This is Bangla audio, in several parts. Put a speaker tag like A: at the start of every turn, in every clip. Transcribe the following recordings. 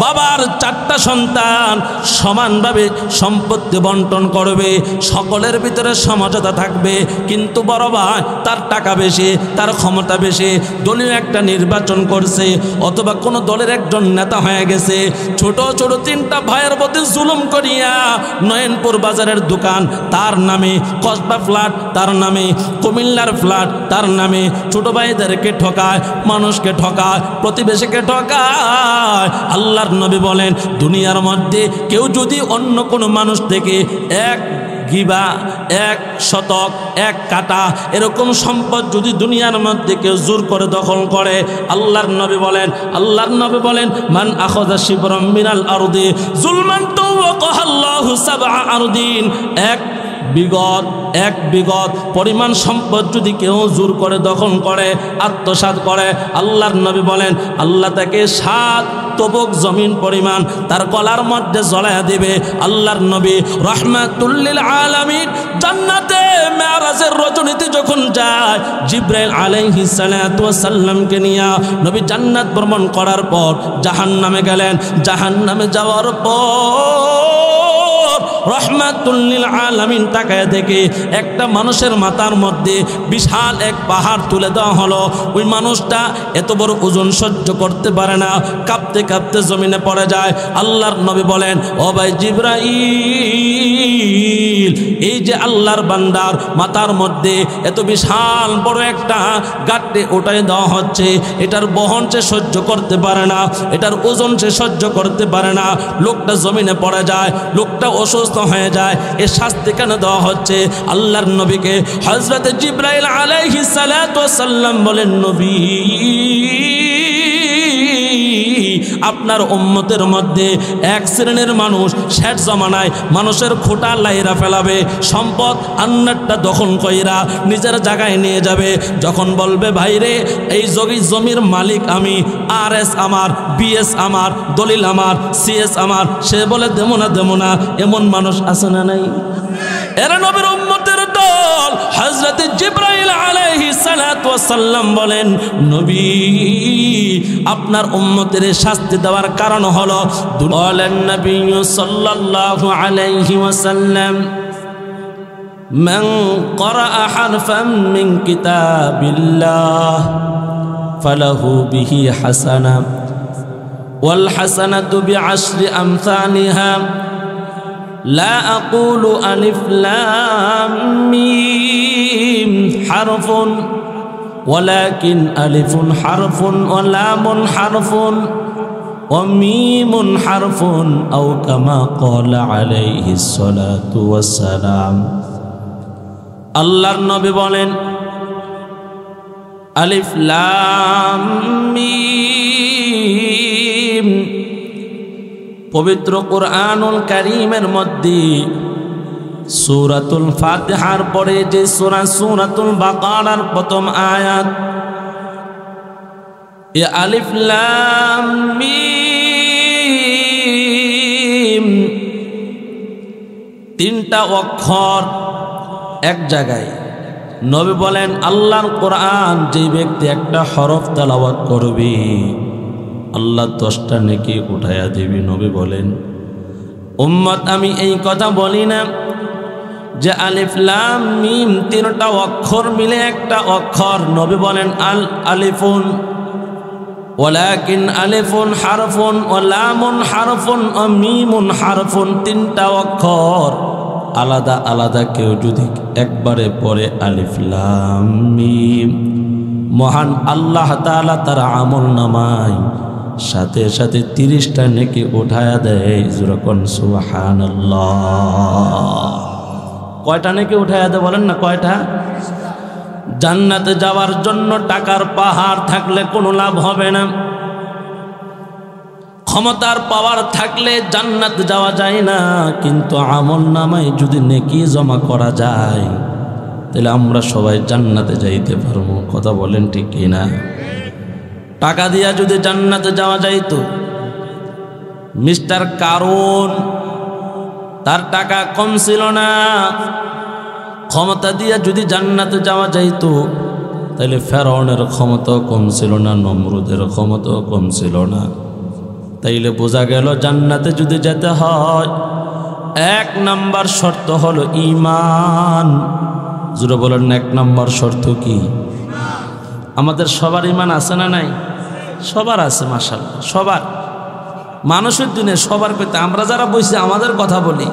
A: বাবার 4টা সন্তান সমানভাবে সম্পত্তি বন্টন করবে, সকলের ভিতরে সমঝোতা থাকবে। কিন্তু বড় ভাই তার টাকা বেশি, তার ক্ষমতা বেশি, দলীয় একটা নির্বাচন করছে অথবা কোনো দলের একজন নেতা হয়ে গেছে, ছোট ছোট 3টা ভাইয়ের প্রতি জুলুম করিয়া নয়নপুর বাজারের দোকান তার নামে, কসবা ফ্ল্যাট তার নামে, কুমিল্লার ফ্ল্যাট তার নামে, ছোট ভাইদেরকে ঠকায়, মানুষকে ঠকায়, প্রতিবেশীকে ঠকায়। আল্লাহর নবী বলেন দুনিয়ার মধ্যে কেউ যদি অন্য কোনো মানুষ থেকে 1 গিবা, 1 শতক, 1 কাটা এরকম সম্পদ যদি দুনিয়ার মধ্যে কেউ জোর করে দখল করে, আল্লাহর নবী বলেন মান আখাযা শিবরাম মিনাল আরদি যুলমান তাওয়াকাহু আল্লাহু 7 আরদিন, 1 বিগত পরিমাণ সম্পদ যদি কেউ জোর করে দখল করে, আত্মসাৎ করে, আল্লাহর নবী বলেন আল্লাহ তাকে 7 তবুক জমিন পরিমাণ তার গলার মধ্যে জ্বলায়া দিবে। আল্লাহর নবী রাহমাতুল লিল আলামিন জান্নাতে মেরাজের রজনীতে যখন যায়, জিবরাইল আলাইহিস সালাতু ওয়াস সালামকে নিয়ে নবী জান্নাত ভ্রমণ করার পর জাহান্নামে গেলেন। জাহান্নামে যাওয়ার পর রাহমাতুল লিল আলামিন তাকায় দেখে একটা মানুষের মাথার মধ্যে বিশাল এক পাহাড় তুলে দেওয়া হলো। ওই মানুষটা এত বড় ওজন সহ্য করতে পারে না, কাঁপতে কাঁপতে জমিনে পড়ে যায়। আল্লাহর নবী বলেন ও ভাই জিবরাইল, এই যে আল্লাহর বান্দার মাথার মধ্যে এত বিশাল বড় একটা গাঁটে উঠাই দেওয়া হচ্ছে, এটার বহন সে সহ্য করতে পারে না, এটার ওজন সে সহ্য করতে পারে না। লোকটা জমিনে পড়ে যায়, লোকটা অসুস্থ হয়ে যায়। এ শাস্তি কেন দেওয়া হচ্ছে? আল্লাহর নবীকে হযরত জিবরাইল আলাইহিস সালাতু ওয়াস সালাম বলেন নবী, আপনার উম্মতের মধ্যে 1 শ্রেণীর মানুষ শেষ জমানায় মানুষের খোটা লাইরা ফেলাবে, সম্পদ আন্নারটা দখল কইরা নিজের জায়গায় নিয়ে যাবে। যখন বলবে ভাইরে এই জমির মালিক আমি, আরএস আমার, বিএস আমার, দলিল আমার, সিএস আমার, সে বলে দেব না। এমন মানুষ আছে না নাই? এরা নবীর উম্মতের দল। হযরত জিবরাইল আলাইহিস সালাতু ওয়াস সালাম বলেন নবী, আপনার উম্মতের শাস্তি দেওয়ার কারণ হলো বলেন নবী সাল্লাল্লাহু আলাইহি ওয়াসাল্লাম মান ক্বারা হারফান মিন কিতাবিল্লাহ ফালাহু বিহি হাসানা ওয়াল হাসানাতু বিআশরি আমসালিহা لا أقول ألف لام ميم حرف ولكن ألف حرف ولام حرف وميم حرف أو كما قال عليه الصلاة والسلام আল্লাহর নবী বলেন আলিফ লাম মিম। পবিত্র কুরআনুল কারীমের মধ্যে সূরাতুল ফাতিহার পরে যে সূরাতুল বাকারার প্রথম আয়াত, এ আলিফ লাম মিম 3টা অক্ষর এক জায়গায়। নবী বলেন আল্লাহর কোরআন যে ব্যক্তি একটা হরফ তেলাওয়াত করবে আল্লাহ 10টা নেকি উঠায়া দিবি। নবী বলেন উম্মত আমি এই কথা বলি না যে আলিফ লাম মিম 3টা অক্ষর মিলে একটা অক্ষর। নবী বলেন আল আলিফুন ওয়ালাকিন আলিফুন হারফুন ওয়া লামুন হারফুন ওয়া মিমুন হারফুন। 3টা অক্ষর আলাদা আলাদা কেউ যদি একবারে পড়ে আলিফ লাম মিম, মহান আল্লাহ তাআলা তার আমল নামায় সাথে সাথে 30টা নেকি উঠায়া দেয়। যখন সুবহানাল্লাহ, কয়টা নেকি উঠায়া দেয় বলেন না? কয়টা? জান্নাতে যাওয়ার জন্য টাকার পাহাড় থাকলে কোনো লাভ হবে না, ক্ষমতার পাওয়ার থাকলে জান্নাত যাওয়া যায় না। কিন্তু আমল নামায় যদি নেকি জমা করা যায় তাহলে আমরা সবাই জান্নাতে যাইতে পারবো। কথা বলেন ঠিক কিনা? টাকা দিয়া যদি জান্নাতে যাওয়া যাইতো, মিস্টার কারুন তার টাকা কম ছিল না, ক্ষমতা দিয়া যদি জান্নাতে যাওয়া যাইতো তাহলে ফেরাউনের ক্ষমতাও কম ছিল না, নমরুদের ক্ষমতাও কম ছিল না। তাইলে বোঝা গেল জান্নাতে যদি যেতে হয় 1 নাম্বার শর্ত হলো ঈমান। জোরে বলেন না 1 নাম্বার শর্ত কি? আমাদের সবার ঈমান আছে না নাই? সবার আছে মাশাআল্লাহ, সবার। মানুষের দিনে সবার পেতে আমরা যারা বসে আমাদের কথা বলি,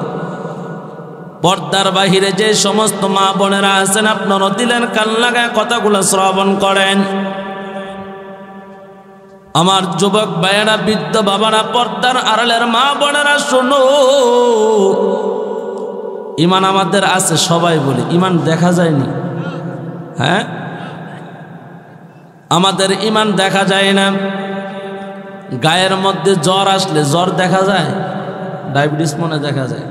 A: পর্দার বাহিরে যে সমস্ত মা বোনেরা আছেন আপনারা দিলেন কান লাগায় কথাগুলো শ্রবণ করেন। আমার যুবক ভাইয়েরা, বৃদ্ধ বাবারা, পর্দার আড়ালের মা বোনেরা শোনো, ঈমান আমাদের আছে সবাই বলি, ঈমান দেখা যায়নি। হ্যাঁ, আমাদের ঈমান দেখা যায় না। গায়ের মধ্যে জ্বর আসলে জ্বর দেখা যায়, ডায়াবেটিস মনে দেখা যায়।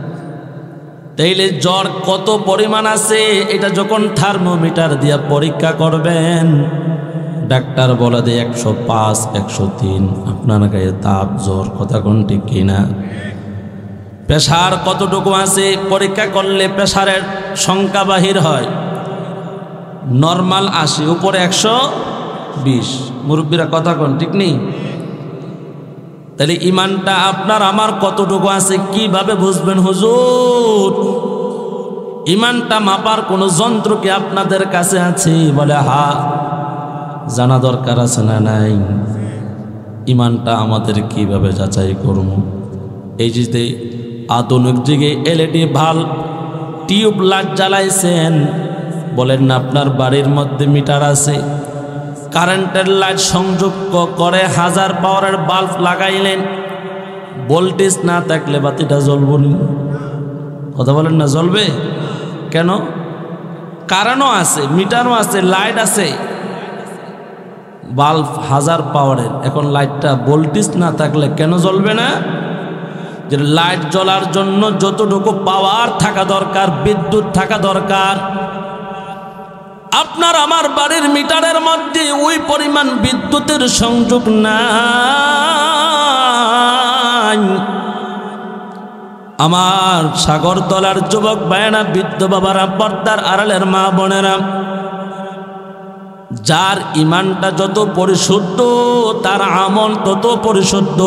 A: তাইলে জ্বর কত পরিমাণ আছে এটা যখন থার্মোমিটার দিয়ে পরীক্ষা করবেন, ডাক্তার বলে দেয় 105, 103। আপনার গায়ে তাপ, জ্বর, কথা কোন ঠিক কিনা? প্রেশার কতটুকু আছে পরীক্ষা করলে প্রেশারের সংখ্যা বাহির হয়। নর্মাল 80, উপরে 120। মুরব্বীরা কথা কোন ঠিক নেই? তাহলে ঈমানটা আপনার আমার কতটুকু আছে কিভাবে বুঝবেন হুজুর? ঈমানটা মাপার কোনো যন্ত্র কি আপনাদের কাছে আছে? বলে হ্যাঁ, জানা দরকার আছে না নাই? ঈমানটা আমাদের কিভাবে যাচাই করব? এই যে আধুনিক যুগে LED ভাল্ব, টিউব লাইট জ্বালাইছেন, বলেন না আপনার বাড়ির মধ্যে মিটার আছে, কারেন্টের লাইট সংযোগ করে 1000 পাওয়ারের বাল্ব লাগাইলেন, ভোল্টেজ না থাকলে বাতিটা জ্বলবে না। কথা বলেন না, জ্বলবে কেন? কারেন্টও আছে, মিটারও আছে, লাইট আছে, বাল্ব 1000 পাওয়ারের। এখন লাইটটা ভোল্টেজ না থাকলে কেন জ্বলবে না? যে লাইট জ্বলার জন্য যতটুকু পাওয়ার থাকা দরকার, বিদ্যুৎ থাকা দরকার, আপনার আমার বাড়ির মিটারের মধ্যে ওই পরিমাণ বিদ্যুতের সংযোগ নাই। আমার সাগরতলার যুবক ভাইয়েরা, বৃদ্ধ বাবারা, পর্দার আড়ালের মা বোনেরা, যার ঈমানটা যত পরিশুদ্ধ তার আমল তত পরিশুদ্ধ।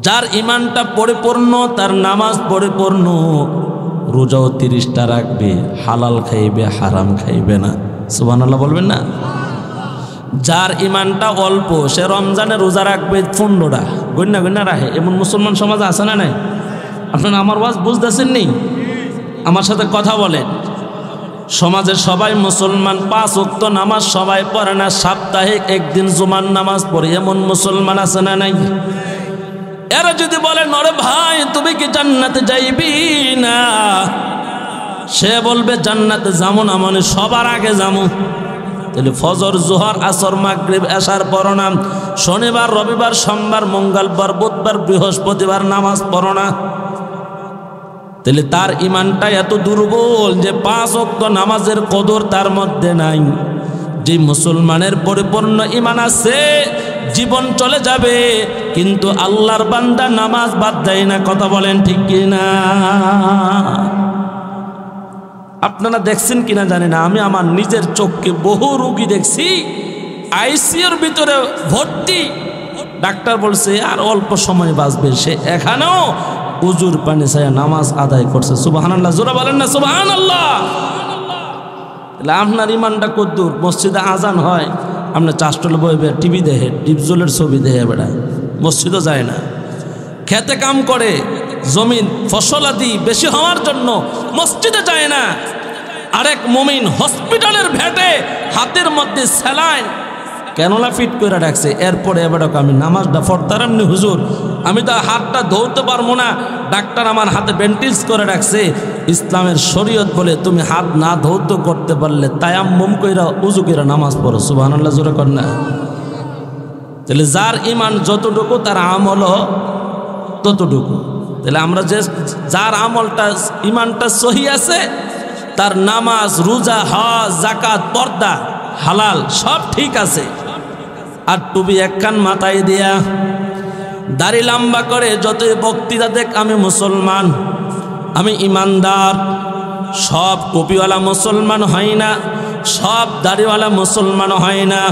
A: যার ঈমানটা পরিপূর্ণ তার নামাজ পরিপূর্ণ, রোজাও 30টা রাখবে, হালাল খাইবে, হারাম খাইবে না। সুবহানাল্লাহ বলবেন না? যার ঈমানটা অল্প সে রমজানে রোজা রাখবে 15টা, গন্যা গন্যা রাখে, এমন মুসলমান সমাজ আছে না নাই? আপনারা আমার ওয়াজ বুঝতেছেন নি? আমার সাথে কথা বলেন। সমাজে সবাই মুসলমান, 5 ওয়াক্ত নামাজ সবাই পড়ে না, সাপ্তাহিক একদিন জুমার নামাজ পড়ে, এমন মুসলমান আছে না নাই? এরা যদি বলে নরে ভাই তুমি কি জান্নাতে যাইবি না, সে বলবে জান্নাতে যাবো না মানে সবার আগে যাবো। তাহলে ফজর, জোহর, আসর, মাগরিব, এশার পড়ো না, শনিবার, রবিবার, সোমবার, মঙ্গলবার, বুধবার, বৃহস্পতিবার নামাজ পড়ো না। তাহলে তার ঈমানটা এত দুর্বল যে 5 ওয়াক্ত নামাজের কদর তার মধ্যে নাই। যে মুসলমানের পরিপূর্ণ ঈমান আছে, জীবন চলে যাবে কিন্তু আল্লাহর বান্দা নামাজ বাদ দেয় না। কথা বলেন ঠিক কিনা? আপনারা দেখছেন কিনা জানি না, আমি আমার নিজের চোখকে বহু রোগী দেখছি আইসিইউর ভিতরে ভর্তি, ডাক্তার বলছে আর অল্প সময় বাঁচবে, সে এখানেও উজুর পানি ছায়া নামাজ আদায় করছে। সুবহানাল্লাহ, জোরে বলেন না সুবহানাল্লাহ। আপনার ঈমানটা কদ্দুর? মসজিদে আজান হয়, আপনার চাষটল বইবে, টিভি দেখে, ডিপজলের ছবি দেখে বেড়া, মসজিদও যায় না। খেতে কাম করে, জমিন ফসলাদি বেশি হওয়ার জন্য মসজিদে যায় না। আরেক মুমিন হসপিটালের ভেটে হাতের মধ্যে স্যালাইন ক্যানোলা ফিট করে রাখছে, এরপরে এবার আমি নামাজটা পড়তাম নি হুজুর, আমি তো হাতটা ধরতে পারবো না, ডাক্তার আমার হাতে ব্যান্ডেজ করে রাখছে। ইসলামের শরীয়ত বলে তুমি হাত না ধৌত করতে পারলে তায়াম্মুম কইরা উজু কইরা নামাজ পড়ো। সুবহানাল্লাহ, জোরে কর না। তাহলে যার ঈমান যতটুকু তার আমল ততটুকু। তাহলে আমরা যে যার আমলটা ঈমানটা সহি আছে, তার নামাজ, রোজা, হজ, যাকাত, পর্দা, হালাল সব ঠিক আছে। আর টুপি একখান মাথায় দিয়া, দাড়ি লম্বা করে যতই বক্তৃতা দেখ আমি মুসলমান, আমি ইমানদার, সব টুপিওয়ালা মুসলমান হয় না। সব দাড়িওয়ালা মুসলমান হয় না।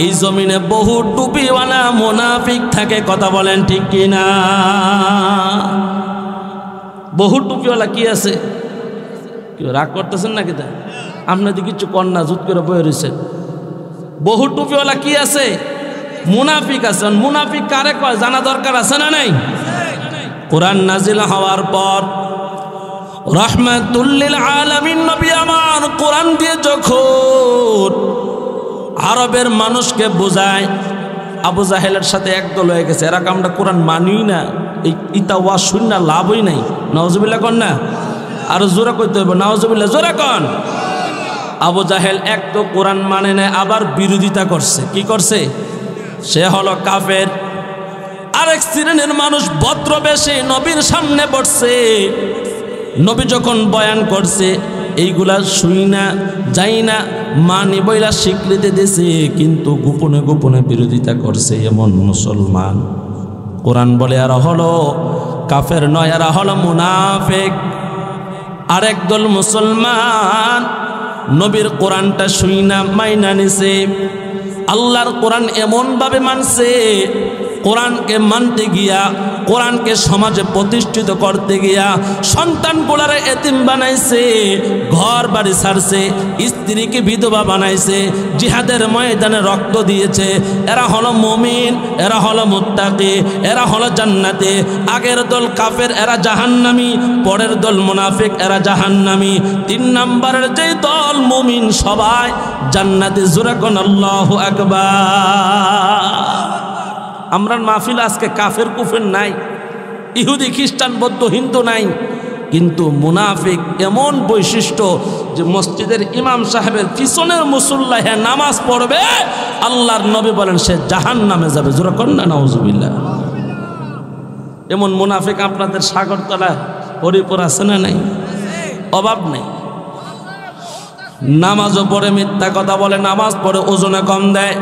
A: এই জমিনে বহু টুপিওয়ালা মুনাফিক থাকে, কথা বলেন ঠিক কিনা? বহু টুপিওয়ালা কি আছে? কেউ রাগ করতেছেন নাকি? তা আপনাদের কিছু কন্যা জুত করে বয়ে রয়েছেন। বহু টুপিওয়ালা কি আছে? মুনাফিক আছে। মুনাফিক কারে কয় জানা দরকার আছে না নাই? কোরআন নাজিল হওয়ার পর রাহমাতুল লিল আলামিন নবী আমার কোরআন দিয়ে যখন আরবের মানুষকে বোঝায়, আবু জাহেলের সাথে একদল হয়ে গেছে, এরা আমরা কোরআন মানি না, এই ইতা ওয়াজ শুন না, লাভই নাই। নাউজুবিল্লাহ কন না, আরো জোরে কইতে হবে নাউজুবিল্লাহ, জোরে কন। আবু জাহেল এক তো কোরআন মানে না, আবার বিরোধিতা করছে। কি করছে? সে হলো কাফের। আরেক শ্রেণীর মানুষ ভদ্রবেশে নবীর সামনে বসছে, নবী যখন বয়ান করছে এইগুলা শুই না, যাই না, মানি বইলা স্বীকৃতি দিয়েছে, কিন্তু গোপনে গোপনে বিরোধিতা করছে এমন মুসলমান। কোরআন বলে এরা হলো কাফের নয়, এরা হলো মুনাফিক। আরেক দল মুসলমান নবীর কোরআনটা শুই না, মাইনা নিছে। আল্লাহর কোরআন এমনভাবে মানছে, কোরআনকে মানতে গিয়া, কোরআনকে সমাজে প্রতিষ্ঠিত করতে গিয়া সন্তানগুলারে এতিম বানাইছে, ঘর বাড়ি ছাড়ছে, স্ত্রীকে বিধবা বানাইছে, জিহাদের ময়দানে রক্ত দিয়েছে। এরা হলো মুমিন, এরা হলো মুত্তাকি, এরা হলো জান্নাতে। আগের দল কাফের, এরা জাহান্নামী। পরের দল মুনাফিক, এরা জাহান্নামী। 3 নম্বরের যে দল মুমিন, সবাই জান্নাতে। জোরে কোন আল্লাহু আকবার। আমরা মাহফিল আজকে কাফের কুফের নাই, ইহুদি খ্রিস্টান বৌদ্ধ হিন্দু নাই, কিন্তু মুনাফিক এমন বৈশিষ্ট্য যে মসজিদের ইমাম সাহেবের পিছনের মুসল্লায় নামাজ পড়বে, আল্লাহর নবী বলেন সে জাহান্নামে যাবে। জোরে কোন না নাউজুবিল্লাহ। এমন মুনাফিক আপনাদের সাগরতলা হরিপুর আছে না নাই? অভাব নেই। নামাজও পড়ে মিথ্যা কথা বলে, নামাজ পড়ে ওজনে কম দেয়,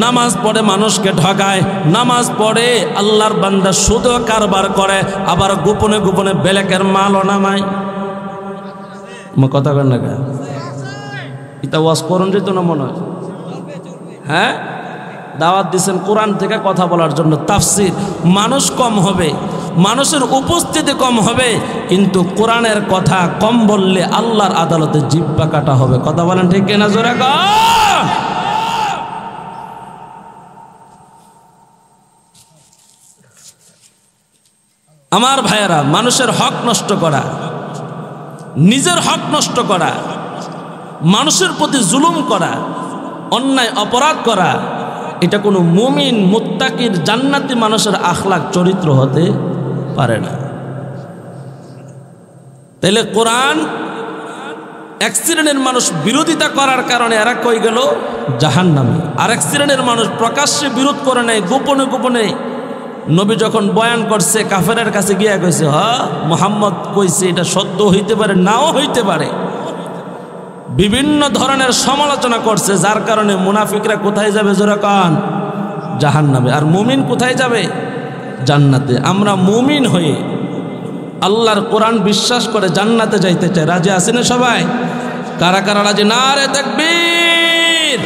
A: নামাজ পড়ে মানুষকে ঠকায়, নামাজ পড়ে আল্লাহর বান্দা সুদও কারবার করে, আবার গোপনে গোপনে বেলেকের মালও নামায়। কথা কেন না? এটা ওয়াজ করুন যেত না মনে হয়। হ্যাঁ, দাওয়াত দিচ্ছেন কোরআন থেকে কথা বলার জন্য, তাফসির। মানুষ কম হবে, মানুষের উপস্থিতি কম হবে, কিন্তু কোরআনের কথা কম বললে আল্লাহর আদালতে জিহ্বা কাটা হবে। কথা বলেন ঠিক কিনা? জোরে কর। আমার ভাইয়েরা, মানুষের হক নষ্ট করা, নিজের হক নষ্ট করা, মানুষের প্রতি জুলুম করা, অন্যায় অপরাধ করা, এটা কোনো মুমিন মুত্তাকির জান্নাতি মানুষের আখলাক চরিত্র হতে পারে না। তাহলে কোরআন এক শ্রেণীর মানুষ বিরোধিতা করার কারণে এরা কই গেল জাহান্নামী। আরেক শ্রেণীর মানুষ প্রকাশ্যে বিরোধ করে নাই, গোপনে গোপনে নবী যখন বয়ান করছে কাফেরের কাছে গিয়া কইছে, হ্যাঁ মুহাম্মদ কইছে, এটা সত্য হইতে পারে, নাও হইতে পারে। বিভিন্ন ধরনের সমালোচনা করছে, যার কারণে মুনাফিকরা কোথায় যাবে? জোরে কান, জাহান্নামে। আর মুমিন কোথায় যাবে? জান্নাতে। আমরা মুমিন হয়ে আল্লাহর কোরআন বিশ্বাস করে জান্নাতে যাইতে চাই। রাজি আছেন সবাই? কারা কারা রাজি? নারে তাকবীর।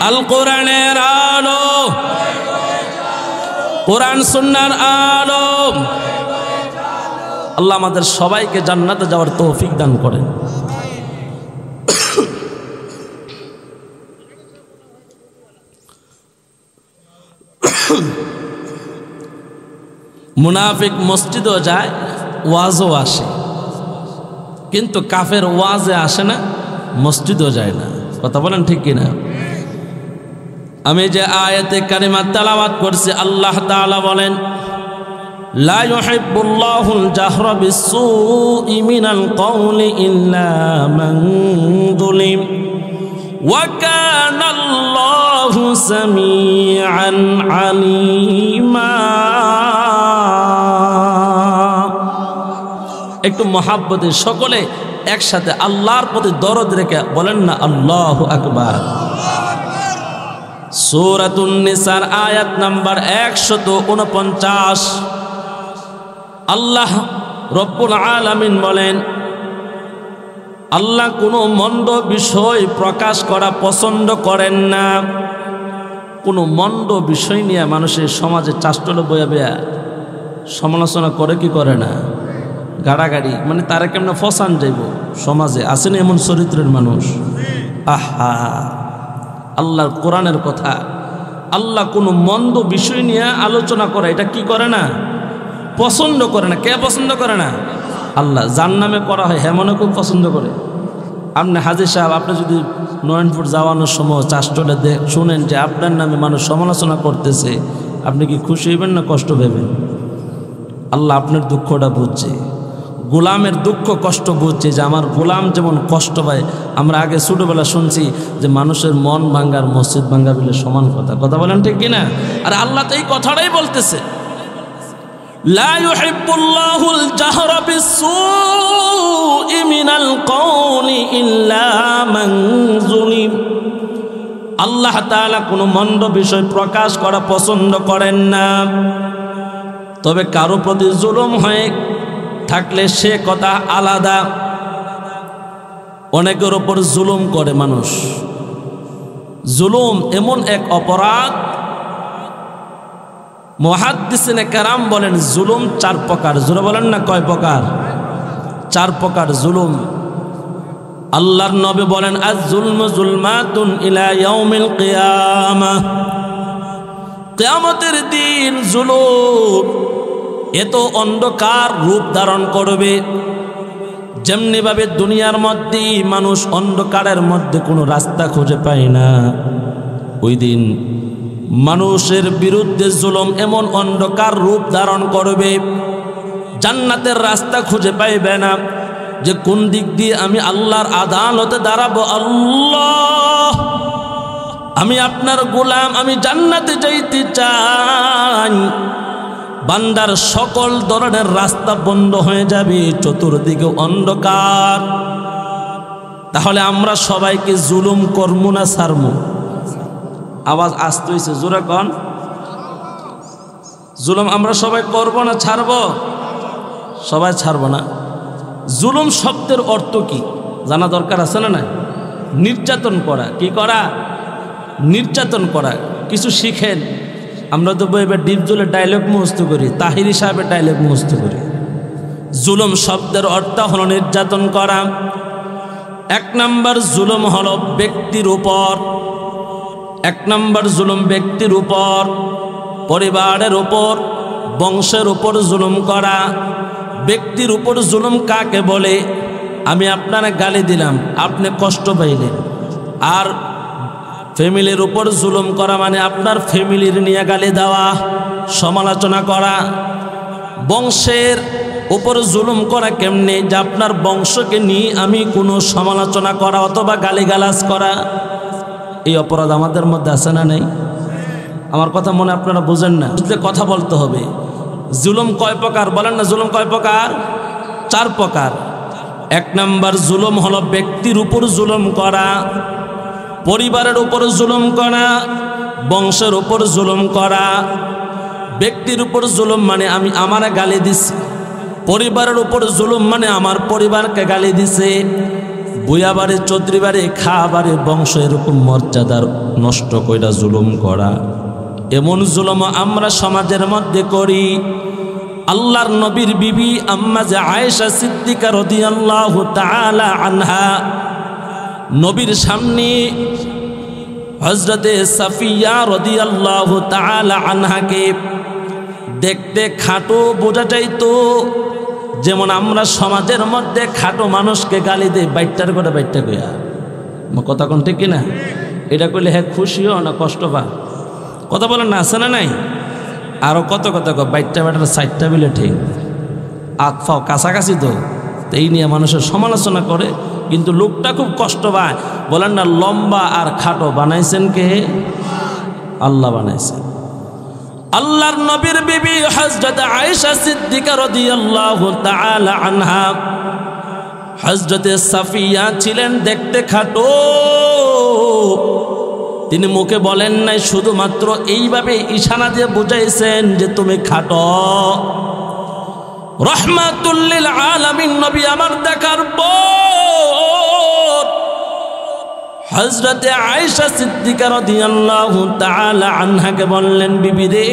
A: আল কোরআনের আলো, কোরআন সুন্নাহর আলো। আল্লাহ আমাদের সবাইকে জান্নাতে যাওয়ার তৌফিক দান করেন। মুনাফিক মসজিদও যায়, ওয়াজও আসে, কিন্তু কাফের ওয়াজে আসে না, মসজিদও যায় না। কথা বলেন ঠিক কিনা? আমি যে আয়াতে কারিমা তেলাওয়াত করছি, আল্লাহ তাআলা বলেন, লা ইউহিব্বুল্লাহুল জাহরা বিসসুই মিনাল কওলি ইল্লা মান যুলিম ওয়া কানাল্লাহু সামিআন আলিমা। একটু মহাব্বতে সকলে একসাথে আল্লাহর প্রতি দরদ রেখে বলেন না আল্লাহু আকবার। সূরাতুন নিসার আয়াত নাম্বার 149 আল্লাহ রব্বুল আলামিন বলেন, আল্লাহ কোনো মন্দ বিষয় প্রকাশ করা পছন্দ করেন না। কোনো মন্দ বিষয় নিয়ে মানুষের সমাজে চাষ্টলে বয়া বেয়া সমালোচনা করে কি করে না, গাড়াগাড়ি, মানে তারা কেমন ফসান যাইব সমাজে, আসেন এমন চরিত্রের মানুষ। আহা, আল্লাহর কোরআনের কথা, আল্লাহ কোনো মন্দ বিষয় নিয়ে আলোচনা করে এটা কি করে না, পছন্দ করে না। কে পছন্দ করে না? আল্লাহ। যার নামে করা হয় হেমনে খুব পছন্দ করে। আপনি হাজির সাহেব, আপনি যদি নয়নপুর যাওয়ানোর সময় চাষটলে শুনেন যে আপনার নামে মানুষ সমালোচনা করতেছে, আপনি কি খুশি হইবেন না কষ্ট পাবেন? আল্লাহ আপনার দুঃখটা বুঝছে, গোলামের দুঃখ কষ্ট বুঝছে, যে আমার গোলাম যেমন কষ্ট পায়। আমরা আগে ছোটোবেলা শুনছি যে মানুষের মন ভাঙ্গার মসজিদ ভাঙ্গা বলে সমান কথা। কথা বলেন ঠিক কিনা? আর আল্লাহ তো এই কথাটাই বলতেছে, লা ইউহিব্বুল্লাহুল জাহরা বিসসুই মিনাল কওলি ইল্লা মান যুলিম। আল্লাহ তাআলা কোনো মন্দ বিষয় প্রকাশ করা পছন্দ করেন না, তবে কারো প্রতি জুলুম হয়ে থাকলে সে কথা আলাদা। অনেকের ওপর জুলুম করে মানুষ। জুলুম এমন এক অপরাধ, মুহাদ্দিসিনে কেরাম বলেন জুলুম 4 প্রকার। জোরে বলেন না কয় প্রকার? 4 প্রকার জুলুম। আল্লাহর নবী বলেন আয-যুলমু যুলমাতুন ইলা ইয়াউমিল কিয়ামাহ। কিয়ামতের দিন জুলুম এত অন্ধকার রূপ ধারণ করবে, যেমনিভাবে দুনিয়ার মধ্যে মানুষ অন্ধকারের মধ্যে কোনো রাস্তা খুঁজে পায় না, ওই দিন মানুষের বিরুদ্ধে জুলুম এমন অন্ধকার রূপ ধারণ করবে, জান্নাতের রাস্তা খুঁজে পাইবে না, যে কোন দিক দিয়ে আমি আল্লাহর আদালতে দাঁড়াবো। আল্লাহ, আমি আপনার গোলাম, আমি জান্নাতে যাইতে চাই। বান্দার সকল ধরনের রাস্তা বন্ধ হয়ে যাবে, চতুর্দিকে অন্ধকার। তাহলে আমরা সবাইকে জুলুম করবো না ছাড়বো? আওয়াজ আসতে হয়েছে, জোরে কন। জুলুম আমরা সবাই করব না ছাড়ব? সবাই ছাড়ব না। জুলুম শব্দের অর্থ কি জানা দরকার আছে না? নির্যাতন করা। কি করা? নির্যাতন করা। কিছু শিখেন। আমরা তো এবার ডিপজলের ডায়লগ মুখস্থ করি, তাহিরি সাহেবের ডায়লগ মুখস্থ করি। জুলুম শব্দের অর্থ হলো নির্যাতন করা। 1 নম্বর জুলুম হলো ব্যক্তির উপর। 1 নম্বর জুলুম ব্যক্তির উপর, পরিবারের উপর, বংশের উপর জুলুম করা। ব্যক্তির উপর জুলুম কাকে বলে? আমি আপনারা গালি দিলাম, আপনি কষ্ট পাইলেন। আর ফ্যামিলির উপর জুলুম করা মানে আপনার ফ্যামিলির নিয়ে গালি দেওয়া, সমালোচনা করা। বংশের উপর জুলুম করা কেমনে? যে আপনার বংশকে নিয়ে আমি কোনো সমালোচনা করা অথবা গালিগালাজ করা। এই অপরাধ আমাদের মধ্যে আছে না নেই? আমার কথা মনে আপনারা বুঝেন না, বুঝলে কথা বলতে হবে। জুলুম কয় প্রকার বলেন না? জুলুম কয় প্রকার? 4 প্রকার। 1 নম্বর জুলুম হলো ব্যক্তির উপর জুলুম করা, পরিবারের উপর জুলুম করা, বংশের উপর জুলুম করা। ব্যক্তির উপর জুলুম মানে আমি আমারে গালি দিছি, পরিবারের উপর জুলুম মানে আমার পরিবারকে গালি দিছে। বুয়া বাড়ি, চৌধুরী বাড়ি, খা বাড়ি, বংশ এরকম মর্যাদার নষ্ট কইরা জুলুম করা। এমন জুলুম আমরা সমাজের মধ্যে করি। আল্লাহর নবীর বিবি আম্মা যে আয়েশা সিদ্দিকা রাদিয়াল্লাহু তাআলা আনহা নবীর সামনে হযরতে সাফিয়া রাদিয়াল্লাহু তাআলা আনহাকে দেখতে খাটো বোঝা যাইতো। যেমন আমরা সমাজের মধ্যে খাটো মানুষকে গালি দেই, বাইটটার করে বাইটটা কইয়া। কথা কোন ঠিক কিনা? এটা কইলে হ্যাঁ খুশিও না কষ্ট পা? কথা বলেন না, আছে না নাই? আরও কত কথা বাইটটা বাইটার 4টা বিলে ঠিক আতফাও কাছাকাছি তো এই নিয়ে মানুষের সমালোচনা করে, কিন্তু লোকটা খুব কষ্ট পায়। বলেন না লম্বা আর খাটো বানাইছেন কে? আল্লাহ বানাইছেন। আল্লাহর নবীর বিবি হযরত আয়েশা সিদ্দিকা রাদিয়াল্লাহু তাআলা আনহা, হযরতে সাফিয়া ছিলেন দেখতে খাটো। তিনি মুখে বলেন নাই, শুধুমাত্র এইভাবে ইশারা দিয়ে বুঝাইছেন যে তুমি খাটো। রহমাতুল লিল আলামিন নবী আমার দেখার পর হযরতে আয়েশা সিদ্দিকা রাদিয়াল্লাহু তাআলা আনহাকে বললেন, বিবি রে,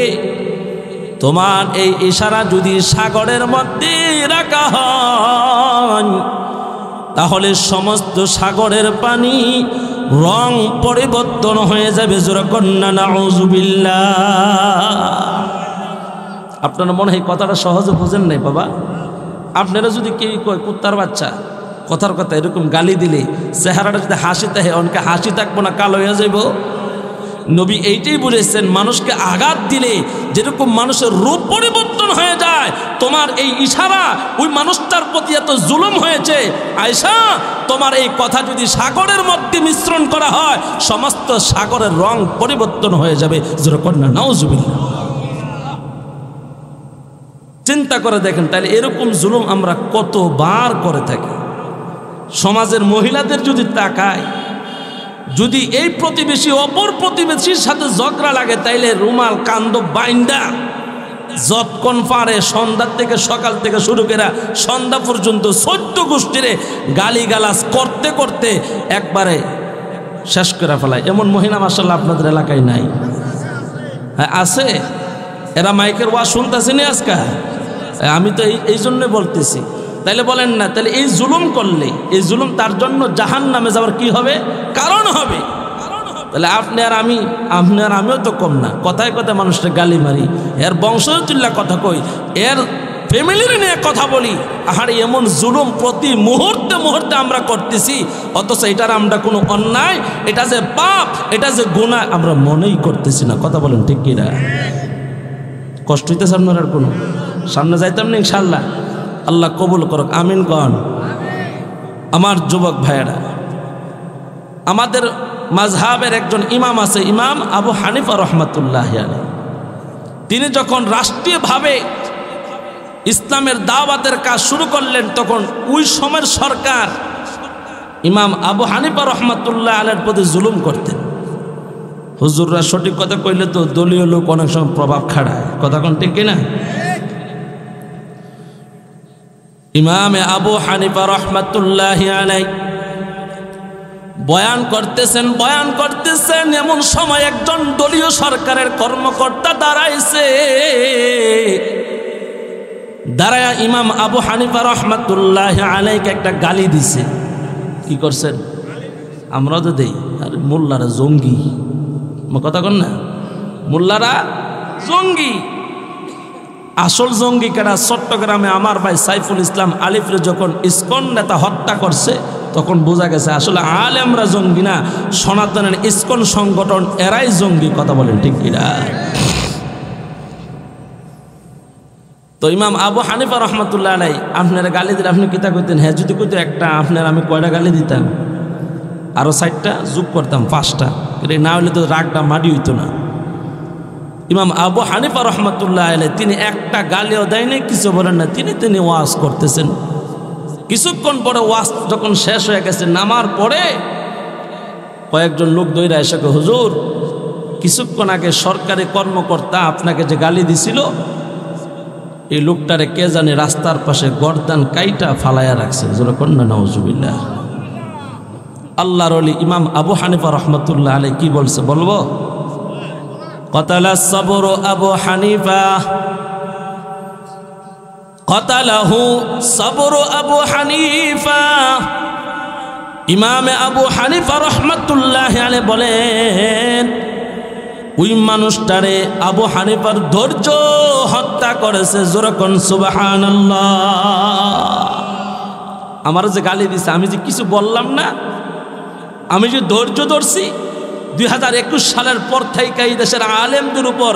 A: তোমার এই ইশারা যদি সাগরের মধ্যে রাখা হয় তাহলে সমস্ত সাগরের পানি রং পরিবর্তন হয়ে যাবে। জোরে কন্না নাউযুবিল্লাহ। আপনারা মনে হয় কথাটা সহজে বুঝেন নাই বাবা। আপনারা যদি কেউ কয় কুত্তার বাচ্চা, কথার কথা এরকম গালি দিলে চেহারাটা যদি হাসি থাকে, অনেকে হাসি থাকবো না, কালো হয়ে যাইব। নবী এইটাই বলেছেন, মানুষকে আঘাত দিলে যেরকম মানুষের রূপ পরিবর্তন হয়ে যায়, তোমার এই ইশারা ওই মানুষটার প্রতি এত জুলুম হয়েছে। আয়েশা, তোমার এই কথা যদি সাগরের মধ্যে মিশ্রণ করা হয় সমস্ত সাগরের রং পরিবর্তন হয়ে যাবে। জোরে কন্না নাউযুবিল্লাহ। চিন্তা করে দেখেন, তাহলে এরকম জুলুম আমরা কতবার করে থাকি। সমাজের মহিলাদের যদি তাকায়, যদি এই প্রতিবেশী অপর প্রতিবেশীর সাথে ঝগড়া লাগে, তাইলে রুমাল কান্দ বাইন্দা যতক্ষণ পারে সন্ধ্যার থেকে সকাল থেকে শুরু করে সন্ধ্যা পর্যন্ত 14 গোষ্ঠীরে গালিগালাজ করতে করতে একবারে শেষ করে ফেলায়। এমন মহিলা মাশাআল্লাহ আপনাদের এলাকায় নাই? হ্যাঁ আছে। এরা মাইকের ওয়াজ শুনতেছেনি আজকে? আমি তো এই জন্যই বলতেছি। তাইলে বলেন না, তাহলে এই জুলুম করলে এই জুলুম তার জন্য জাহান্নামে যাওয়ার কি হবে? কারণ হবে। তাহলে আপনি আর আমিও তো কম না। কথায় কথায় মানুষকে গালি মারি, এর বংশচিল্লা কথা কই, এর ফ্যামিলির নিয়ে কথা বলি। আর এমন জুলুম প্রতি মুহূর্তে মুহূর্তে আমরা করতেছি, অথচ এটার আমরা কোনো অন্যায়, এটা যে পাপ, এটা যে গুনাহ আমরা মনেই করতেছি না। কথা বলেন ঠিক কি না? কষ্ট হইতেছে আপনার? আর কোনো সামনে যাইতাম না ইনশাআল্লাহ। আল্লাহ কবুল করুক, আমিন কন। আমার যুবক ভাইয়েরা, আমাদের মাযহাবের একজন ইমাম আছে, ইমাম আবু হানিফা রহমাতুল্লাহ আলাইহি। তিনি যখন রাষ্ট্রীয়ভাবে ইসলামের দাওয়াতের কাজ শুরু করলেন, তখন ওই সময়ের সরকার ইমাম আবু হানিফা রহমাতুল্লাহ আলাইহির প্রতি জুলুম করতেন। হুজুররা সঠিক কথা কইলে তো দলীয় লোক অনেক সময় প্রভাব খাড়ায়। কথা কোন ঠিক কিনা? ইমামে আবু হানিফা রহমাতুল্লাহ আলাইহি বয়ান করতেছেন, এমন সময় একজন দলীয় সরকারের কর্মকর্তা দাঁড়ায় ইমাম আবু হানিফা রহমাতুল্লাহ আলাইহিকে একটা গালি দিছে। কি করছেন? আমরা তো দেই, আরে মোল্লারা জঙ্গি। কথা কন না, মোল্লারা জঙ্গি। আসল জঙ্গি কারা? চট্টগ্রামে আমার ভাই সাইফুল ইসলাম আলিফরে যখন ইসকন নেতা হত্যা করছে, তখন বোঝা গেছে আসলে আলেমরা জঙ্গি না, সনাতনের ইসকন সংগঠন এরাই জঙ্গি। কথা বলেন ঠিক কিনা? তো ইমাম আবু হানিফা রহমাতুল্লাহ আলাইহি আপনারা গালি দিলে আপনি কিতা কইতেন? হ্যাঁ, যদি কইতো একটা, আপনার আমি কয়টা গালি দিতাম? আরো 4টা যোগ করতাম, 5টা। না হলে তো রাগটা মাটি হইতো না। ইমাম আবু হানিফা রহমাতুল্লাহ আলাইহি তিনি একটা গালিও দেয় নাই, কিছু বলেন না। তিনি ওয়াজ করতেছেন। কিছুক্ষণ পরে ওয়াজ যখন শেষ হয়ে গেছে, নামার পরে কয়েকজন লোক দইরা এসে কয়, হুজুর, কিছুক্ষণ আগে সরকারি কর্মকর্তা আপনাকে যে গালি দিছিল, এই লোকটারে কে জানে রাস্তার পাশে গর্দান কাইটা ফালাইয়া রাখছে। যখন না নাউযুবিল্লাহ। আল্লাহর ওলি ইমাম আবু হানিফা রহমাতুল্লাহ আলাইহি কি বলছে বলবো? قتل الصبر أبو حنيفة قتله صبر أبو حنيفة। ইমামে আবু হানিফা রহমাতুল্লাহ আলাইহি বলেন, ওই মানুষটারে আবু হানিফার ধৈর্য হত্যা করেছে। জোরে কোন সুবহানাল্লাহ। আমার যে গালি দিছে, আমি যে কিছু বললাম না, আমি যে ধৈর্য ধরছি, 2021 সালের পর থেকে এই দেশের আলেমদের উপর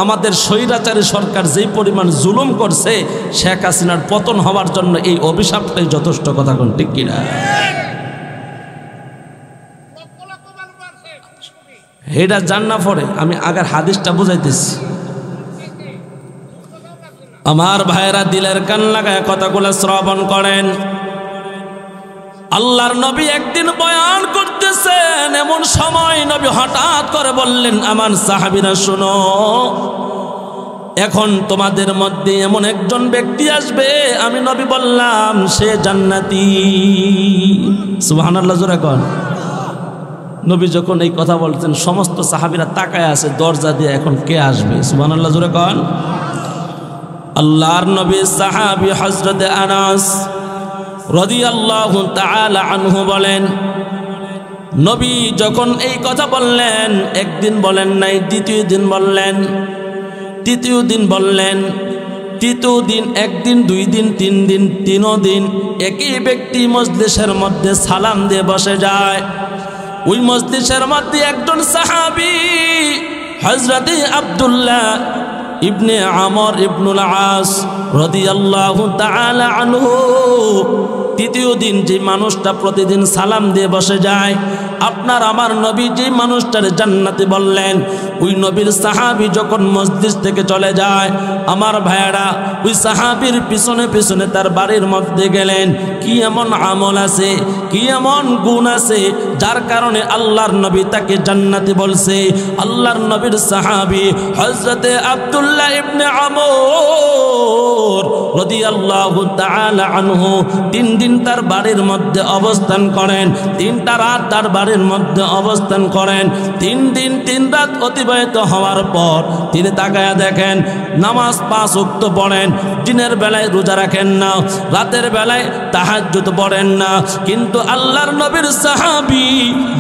A: আমাদের স্বৈরাচারী সরকার যেই পরিমাণ জুলুম করছে, শেখ হাসিনার পতন হওয়ার জন্য এই অভিশাপটাই যথেষ্ট। কথা কোন ঠিক কিনা? এটা জান্না পড়ে আমি আগের হাদিসটা বুঝাইতেছি। আমার ভাইরা দিলের কান লাগায় কথাগুলো শ্রবণ করেন। আল্লাহর নবী একদিন বয়ান করতেছেন, এমন সময় নবী হঠাৎ করে বললেন, আমার সাহাবীরা শুনো, এখন তোমাদের মধ্যে এমন একজন ব্যক্তি আসবে, আমি নবী বললাম সে জান্নাতি। সুবহানাল্লাহ জোরে কোন। নবী যখন এই কথা বলছেন সমস্ত সাহাবীরা তাকায় আছে দরজা দিয়ে, এখন কে আসবে? সুবহানাল্লাহ জোরে কোন। আল্লাহর নবী সাহাবী হযরত আনাস রাদিয়াল্লাহু তাআলা আনহু বলেন, নবী যখন এই কথা বললেন, একদিন বলেন নাই, দ্বিতীয় দিন বললেন, তৃতীয় দিন বললেন, তৃতীয় দিন, একদিন, দুই দিন, তিন দিন, তিনও দিন একই ব্যক্তি মজলিসের মধ্যে সালাম দিয়ে বসে যায়। ওই মজলিসের মধ্যে একজন সাহাবী হযরত আব্দুল্লাহ ইবনে আমর ইবনুল আস রাদিয়াল্লাহু তাআলা আনহু, তৃতীয় দিন যে মানুষটা প্রতিদিন সালাম দিয়ে বসে যায়, আপনার আমার নবী যে মানুষটার জান্নাতি বললেন, ওই নবীর সাহাবী যখন মসজিদ থেকে চলে যায়, আমার ভাইয়েরা ওই সাহাবীর পিছনে পিছনে তার বাড়ির মধ্যে গেলেন। কি এমন আমল আছে, কি এমন গুণ আছে যার কারণে আল্লাহর নবী তাকে জান্নাতি বলছে? আল্লাহর নবীর সাহাবী হযরতে আব্দুল্লাহ ইবনে আমর রাদিয়াল্লাহু তাআলা আনহু 3 দিন তার বাড়ির মধ্যে অবস্থান করেন, 3টা রাত তার বাড়ির মধ্যে অবস্থান করেন। 3 দিন 3 রাত অতিবাহিত হওয়ার পর তিনি তাকায়া দেখেন নামাজ 5 ওয়াক্ত পড়েন, দিনের বেলায় রোজা রাখেন না, রাতের বেলায় তাহাজ্জুদ পড়েন না, কিন্তু আল্লাহর নবীর সাহাবী,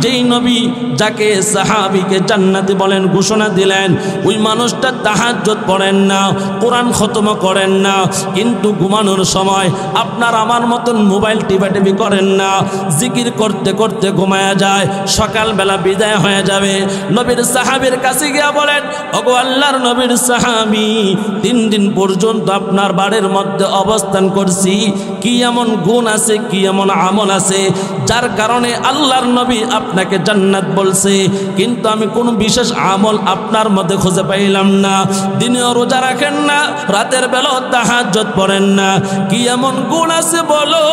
A: যেই নবী যাকে সাহাবীকে জান্নাতি বলেন ঘোষণা দিলেন, ওই মানুষটা তাহাজ্জুদ পড়েন না, কোরআন খতম করেন না, কিন্তু ঘুমানোর সময় আপনার আমার মতন মোবাইল টিপাটিপি করেন না, জিকির করতে করতে ঘুমায়া যায়, সকালবেলা বিদায় হয়ে যাবে। নবীর সাহাবীর কাছে গিয়া বলেন, ওগো আল্লাহর নবীর সাহাবী, 3 দিন পর্যন্ত আপনার বাড়ির মধ্যে অবস্থান করছি, কি এমন গুণ আছে, কি এমন আমল আছে যার কারণে আল্লাহর নবী আপনাকে জান্নাত বলছে? কিন্তু আমি কোনো বিশেষ আমল আপনার মধ্যে খুঁজে পাইলাম না। দিনেও রোজা রাখেন না, রাতের বেলাও তাহাজ্জুদ পড়েন না, কি এমন গুণ আছে বলো?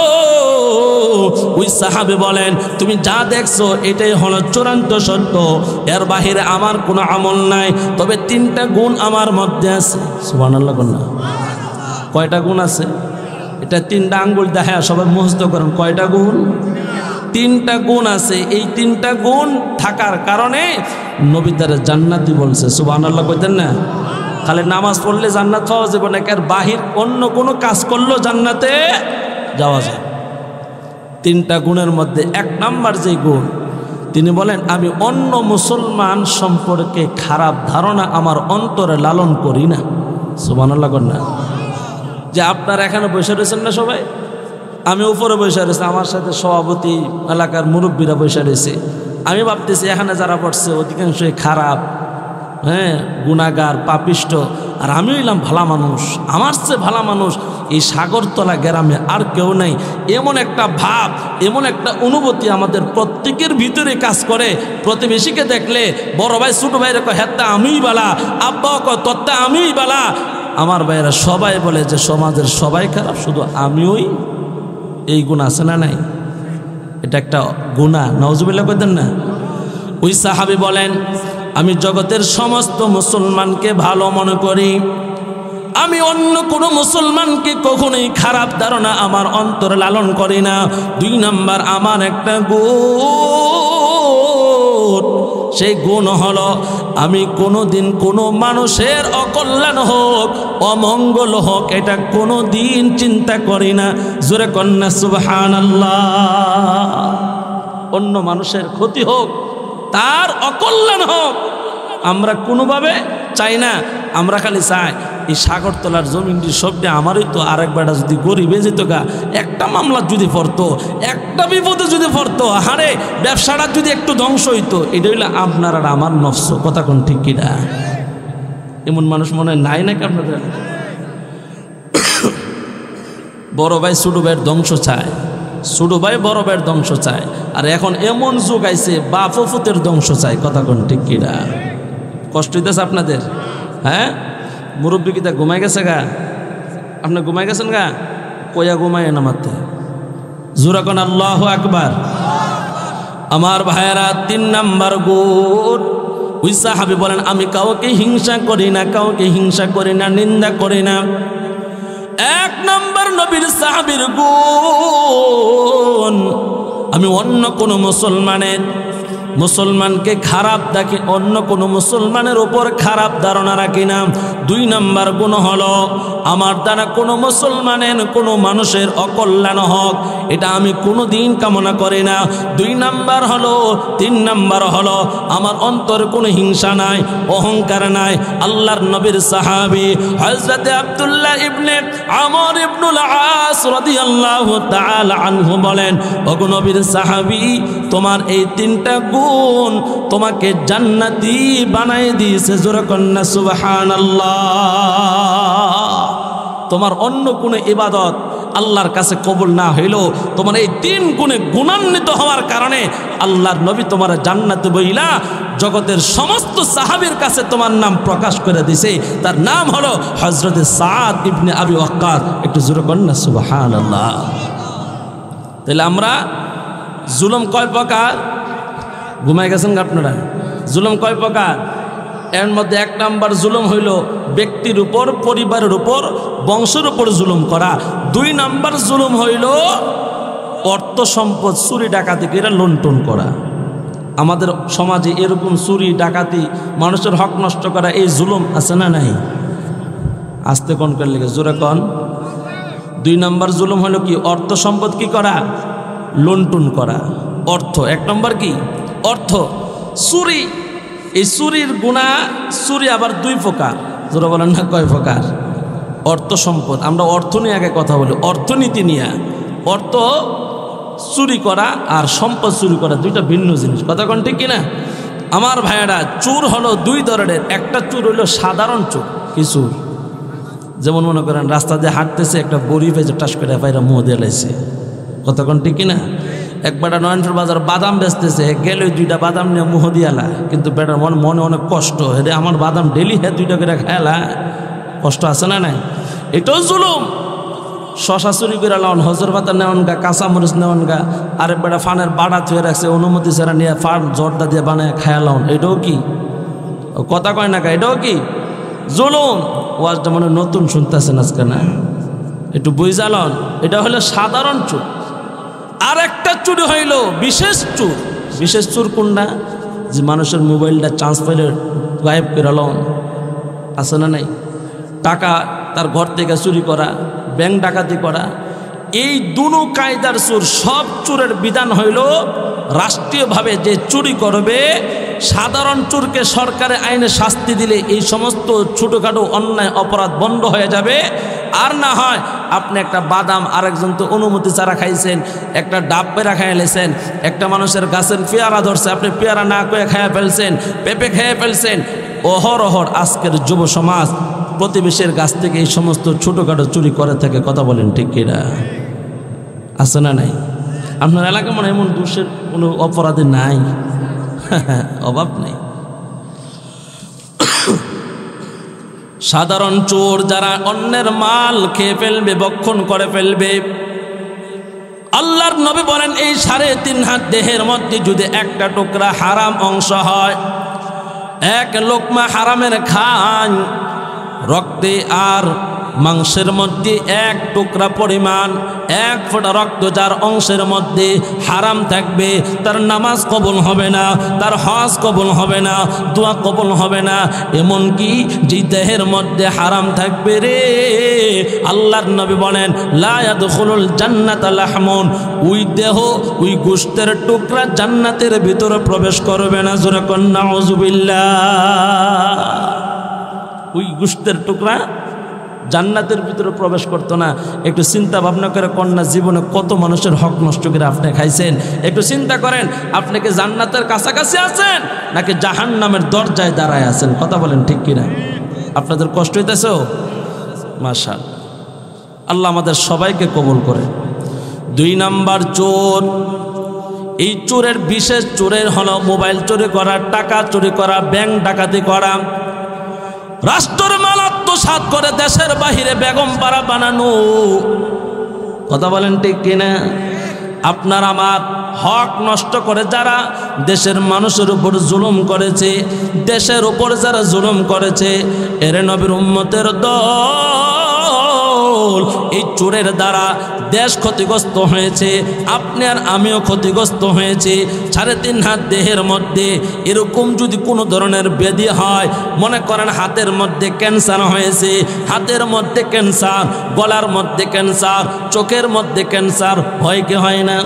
A: ওই সাহাবী বলেন, তুমি যা দেখছো এটাই হলো চূড়ান্ত সত্য, এর বাহিরে আমার কোনো আমল নাই, তবে 3টা গুণ আমার মধ্যে আছে। সুবহানাল্লাহ না? কয়টা গুণ আছে? এটা 3টা আঙ্গুল দেখায় সবাই মুখস্থ করেন। কয়টা গুণ? 3টা গুণ আছে। এই 3টা গুণ থাকার কারণে নবী তার জান্নাতি বলছে। সুবহানাল্লাহ কইতেন না? খালি নামাজ পড়লে জান্নাত পাওয়া যাবে না, এর বাহির অন্য কোনো কাজ করলেও জান্নাতে যাওয়া যায়। 3টা গুণের মধ্যে 1 নাম্বার যে গুণ, তিনি বলেন, আমি অন্য মুসলমান সম্পর্কে খারাপ ধারণা আমার অন্তরে লালন করি না। সুবহানাল্লাহ না? যে আপনারা এখানে বসে রয়েছেন না সবাই, আমি উপরে বসে রয়েছি, আমার সাথে সভাপতি এলাকার মুরব্বীরা বসে রয়েছে, আমি ভাবতেছি এখানে যারা পড়ছে অধিকাংশই খারাপ, হ্যাঁ, গুনাহগার, পাপিষ্ট, আর আমি হইলাম ভালো মানুষ, আমার চেয়ে ভালো মানুষ এই সাগরতলা গ্রামে আর কেউ নাই। এমন একটা ভাব, এমন একটা অনুভূতি আমাদের প্রত্যেকের ভিতরে কাজ করে। প্রতিবেশীকে দেখলে বড় ভাই ছোট ভাইরা কয় হ্যাঁ আমিই বালা, আব্বাও কয় তত্তা আমিই বালা। আমার ভাইয়েরা সবাই বলে যে সমাজের সবাই খারাপ, শুধু আমিওই। এই গুণ আছে না নাই? এটা একটা গুনাহ, নাউজুবিল্লাহ কইতেন না? ওই সাহাবী বলেন, আমি জগতের সমস্ত মুসলমানকে ভালো মনে করি, আমি অন্য কোনো মুসলমানকে কখনোই খারাপ ধারণা আমার অন্তরে লালন করি না। 2 নাম্বার আমার একটা গুণ, সেই গুণ হলো আমি কোনোদিন কোনো মানুষের অকল্যাণ হোক, অমঙ্গল হোক, এটা কোনো দিন চিন্তা করি না। জোরে কন্যা সুবহানাল্লাহ। অন্য মানুষের ক্ষতি হোক, তার অকল্যাণ হোক, আমরা কোনোভাবে চাই না। আমরা খালি চাই এই সাগরতলার জমিনটি সবটি আমারই তো, আরেক বেটা যদি গরিবে যেত গা, একটা মামলা যদি পড়তো, একটা বিপদে যদি পড়তো, হারে ব্যবসাটা যদি একটু ধ্বংস হইতো, এটা হইলে আপনার আর আমার নফস। কথা কোন ঠিক কিনা? এমন মানুষ মনে হয় নাই নাকি আপনাদের? বড় ভাই ছোট ভাইয়ের ধ্বংস চায়, ছোট ভাই বড় ভাইয়ের ধ্বংস চায়, আর এখন এমন যুগ আইছে বাপ ও পুতের ধ্বংস চায়। কথা কোন ঠিক কিনা? কষ্ট হইতেছে আপনাদের? হ্যাঁ, মুরব্বী কিতা ঘুমাই গেছে গা? আপনি ঘুমাই গেছেন গা? কয়া ঘুমাই না মারতে। জোরে কোন আল্লাহু আকবার। আমার ভাইয়েরা, 3 নাম্বার গুণ, ওই সাহাবী বলেন আমি কাউকে হিংসা করি না, কাউকে হিংসা করি না, নিন্দা করি না। এক নম্বর নবীর সাহাবীর গুণ, আমি অন্য কোনো মুসলমানকে খারাপ দেখি, অন্য কোনো মুসলমানের উপর খারাপ ধারণা রাখি না। দুই নম্বর গুণ হলো আমার দ্বারা কোনো মুসলমানের কোনো মানুষের অকল্যাণ হোক, এটা আমি কোনো দিন কামনা করি না। দুই নম্বর হলো, তিন নম্বর হলো আমার অন্তরে কোনো হিংসা নাই, অহংকার নাই। আল্লাহর নবীর সাহাবী হযরতে আব্দুল্লাহ ইবনে আমর ইবনুল আস রাদিয়াল্লাহু তাআলা আনহু বলেন, ওগো নবীর সাহাবী, তোমার এই তিনটা গুণ তোমাকে জান্নাতি বানায় দিয়েছে। জোরে কন্না সুবহানাল্লাহ। তোমার অন্য কোনো ইবাদত আল্লাহর কাছে কবুল না হইলেও তোমার এই তিন গুণে গুণান্বিত হওয়ার কারণে আল্লাহর নবী তোমার জান্নাতে বইলা জগতের সমস্ত সাহাবীর কাছে তোমার নাম প্রকাশ করে দিছে। তার নাম হলো হযরতে সাদ ইবনে আবি ওয়াক্কাস। একটু জোরে কন্না সুবহানাল্লাহ। তাহলে আমরা জুলুম কয় প্রকার? ঘুমাই গেছেন আপনারা? জুলুম কয় প্রকার? এর মধ্যে এক নাম্বার জুলুম হইল ব্যক্তির উপর, পরিবারের উপর, বংশের উপর জুলুম করা। দুই নাম্বার জুলুম হইল অর্থ সম্পদ চুরি ডাকাতি করে লুণ্ঠন করা। আমাদের সমাজে এরকম চুরি ডাকাতি, মানুষের হক নষ্ট করা, এই জুলুম আছে না নাই? আস্তে কোন করে লেগে জোরে কন। দুই নাম্বার জুলুম হলো কি? অর্থ সম্পদ কি করা? লুণ্ঠন করা। অর্থ এক নম্বর কি? অর্থ। চুরি, এই চুরির গুনাহ, চুরি আবার দুই প্রকার। যারা বলেন না কয় প্রকার? অর্থ সম্পদ। আমরা অর্থ নিয়ে আগে কথা বলি, অর্থনীতি নিয়ে। অর্থ চুরি করা আর সম্পদ চুরি করা দুইটা ভিন্ন জিনিস। কথা কোন ঠিক কিনা? আমার ভাইয়েরা, চোর হলো দুই ধরনের। একটা চোর হইল সাধারণ চোর। কি চোর? যেমন মনে করেন রাস্তা দিয়ে হাঁটতেছে, একটা বড়ি পেয়েছে, টাস করে পায়রা মুহ দিয়ে লাইছে। কথা কোন ঠিক কিনা? এক বেটা নয়নপুর বাজার বাদাম বেচতেছে, গেলে দুইটা বাদাম নিয়ে মুহ দিয়ালা, কিন্তু বেটার মনে অনেক কষ্ট। হে আমার বাদাম ডেলি হ্যাঁ দুইটা করে খায়ালা, কষ্ট আছে না নাই? এটাও জুলুম। শশা চুরি করে লাউন, হজর পাতা নেওয়ান গা, কাঁচামরিচ নেওয়ান গা, আরেক বেটা ফানের বাড়া থুয়ে রাখছে, অনুমতি ছাড়া নিয়ে ফান জর্দা দিয়ে বানায় খায়া লাউন। এটাও কি? কথা কয় না কা? এটাও কি জুলুম? ওয়াজটা মনে নতুন শুনতেছেন আজকে না? একটু বুঝালন। এটা হলো সাধারণ চোর। আর একটা চুরি হইল বিশেষ চোর। বিশেষ চোর কোনটা? যে মানুষের মোবাইলটা চান্স পাইলে গায়েব করে লন, আছে না নাই? টাকা তার ঘর থেকে চুরি করা, ব্যাংক ডাকাতি করা, এই দুনো কায়দার চোর। সব চোরের বিধান হইল রাষ্ট্রীয়ভাবে যে চুরি করবে, সাধারণ চোরকে সরকারে আইনে শাস্তি দিলে এই সমস্ত ছোটোখাটো অন্যায় অপরাধ বন্ধ হয়ে যাবে। আর না হয় আপনি একটা বাদাম আরেকজন তো অনুমতি ছাড়া খাইছেন, একটা ডাব পেরা খাইয়া লেছেন, একটা মানুষের গাছের পেয়ারা ধরছে, আপনি পেয়ারা না করে খাইয়া ফেলছেন, পেঁপে খেয়ে ফেলছেন। অহরহর আজকের যুব সমাজ প্রতিবেশীর গাছ থেকে এই সমস্ত ছোটোখাটো চুরি করে থাকে। কথা বলেন ঠিক কিনা? আছে না নাই? আপনার এলাকায় মনে এমন দোষের কোনো অপরাধী নাই? অভাব নেই। সাধারণ চোর যারা অন্যের মাল খেয়ে ফেলবে, ভক্ষণ করে ফেলবে, আল্লাহর নবী বলেন এই 3.5 হাত দেহের মধ্যে যদি একটা টুকরা হারাম অংশ হয়, এক লোকমা হারামের খান, রক্তে আর মাংসের মধ্যে এক টুকরা পরিমাণ, এক ফোঁটা রক্ত যার অংশের মধ্যে হারাম থাকবে, তার নামাজ কবুল হবে না, তার হজ কবুল হবে না, দোয়া কবুল হবে না। এমনকি যে দেহের মধ্যে হারাম থাকবে রে, আল্লাহর নবী বলেন লা ইয়াদখুলুল জান্নাতা লাহমুন, ওই দেহ, ওই গোশতের টুকরা জান্নাতের ভিতরে প্রবেশ করবে না। জোরে কোন নাউযুবিল্লাহ। ওই গোশতের টুকরা জান্নাতের ভিতরে প্রবেশ করতো না। একটু চিন্তা ভাবনা করে কন্যা জীবনে কত মানুষের হক নষ্ট করে আপনি খাইছেন। একটু চিন্তা করেন, আপনি কি জান্নাতের কাছাকাছি আছেন নাকি জাহান্নামের দরজায় দাঁড়ায় আছেন? কথা বলেন ঠিক কিনা? আপনাদের কষ্ট হইতেছে? মাশাআল্লাহ, আল্লাহ আমাদের সবাইকে কবুল করে। 2 নাম্বার চোর। এই চোরের বিশেষ চোরের হলো মোবাইল চুরি করা, টাকা চুরি করা, ব্যাংক ডাকাতি করা, রাষ্ট্রের মাল আত্মসাৎ করে দেশের বাহিরে বেগম পাড়া বানানো। কথা বলেন ঠিক কিনা? আপনার আমার হক নষ্ট করে যারা দেশের মানুষের উপর জুলুম করেছে, দেশের উপর যারা জুলুম করেছে এর নবীর উম্মতের দল, এই চোরের দ্বারা দেশ ক্ষতিগ্রস্ত হয়েছে, আপনি আর আমিও ক্ষতিগ্রস্ত হয়েছি। 3.5 হাত দেহের মধ্যে এরকম যদি কোনো ধরনের ব্যাধি হয়, মনে করেন হাতের মধ্যে ক্যান্সার হয়েছে, হাতের মধ্যে ক্যান্সার, গলার মধ্যে ক্যান্সার, চোখের মধ্যে ক্যান্সার, হয় কি হয় না?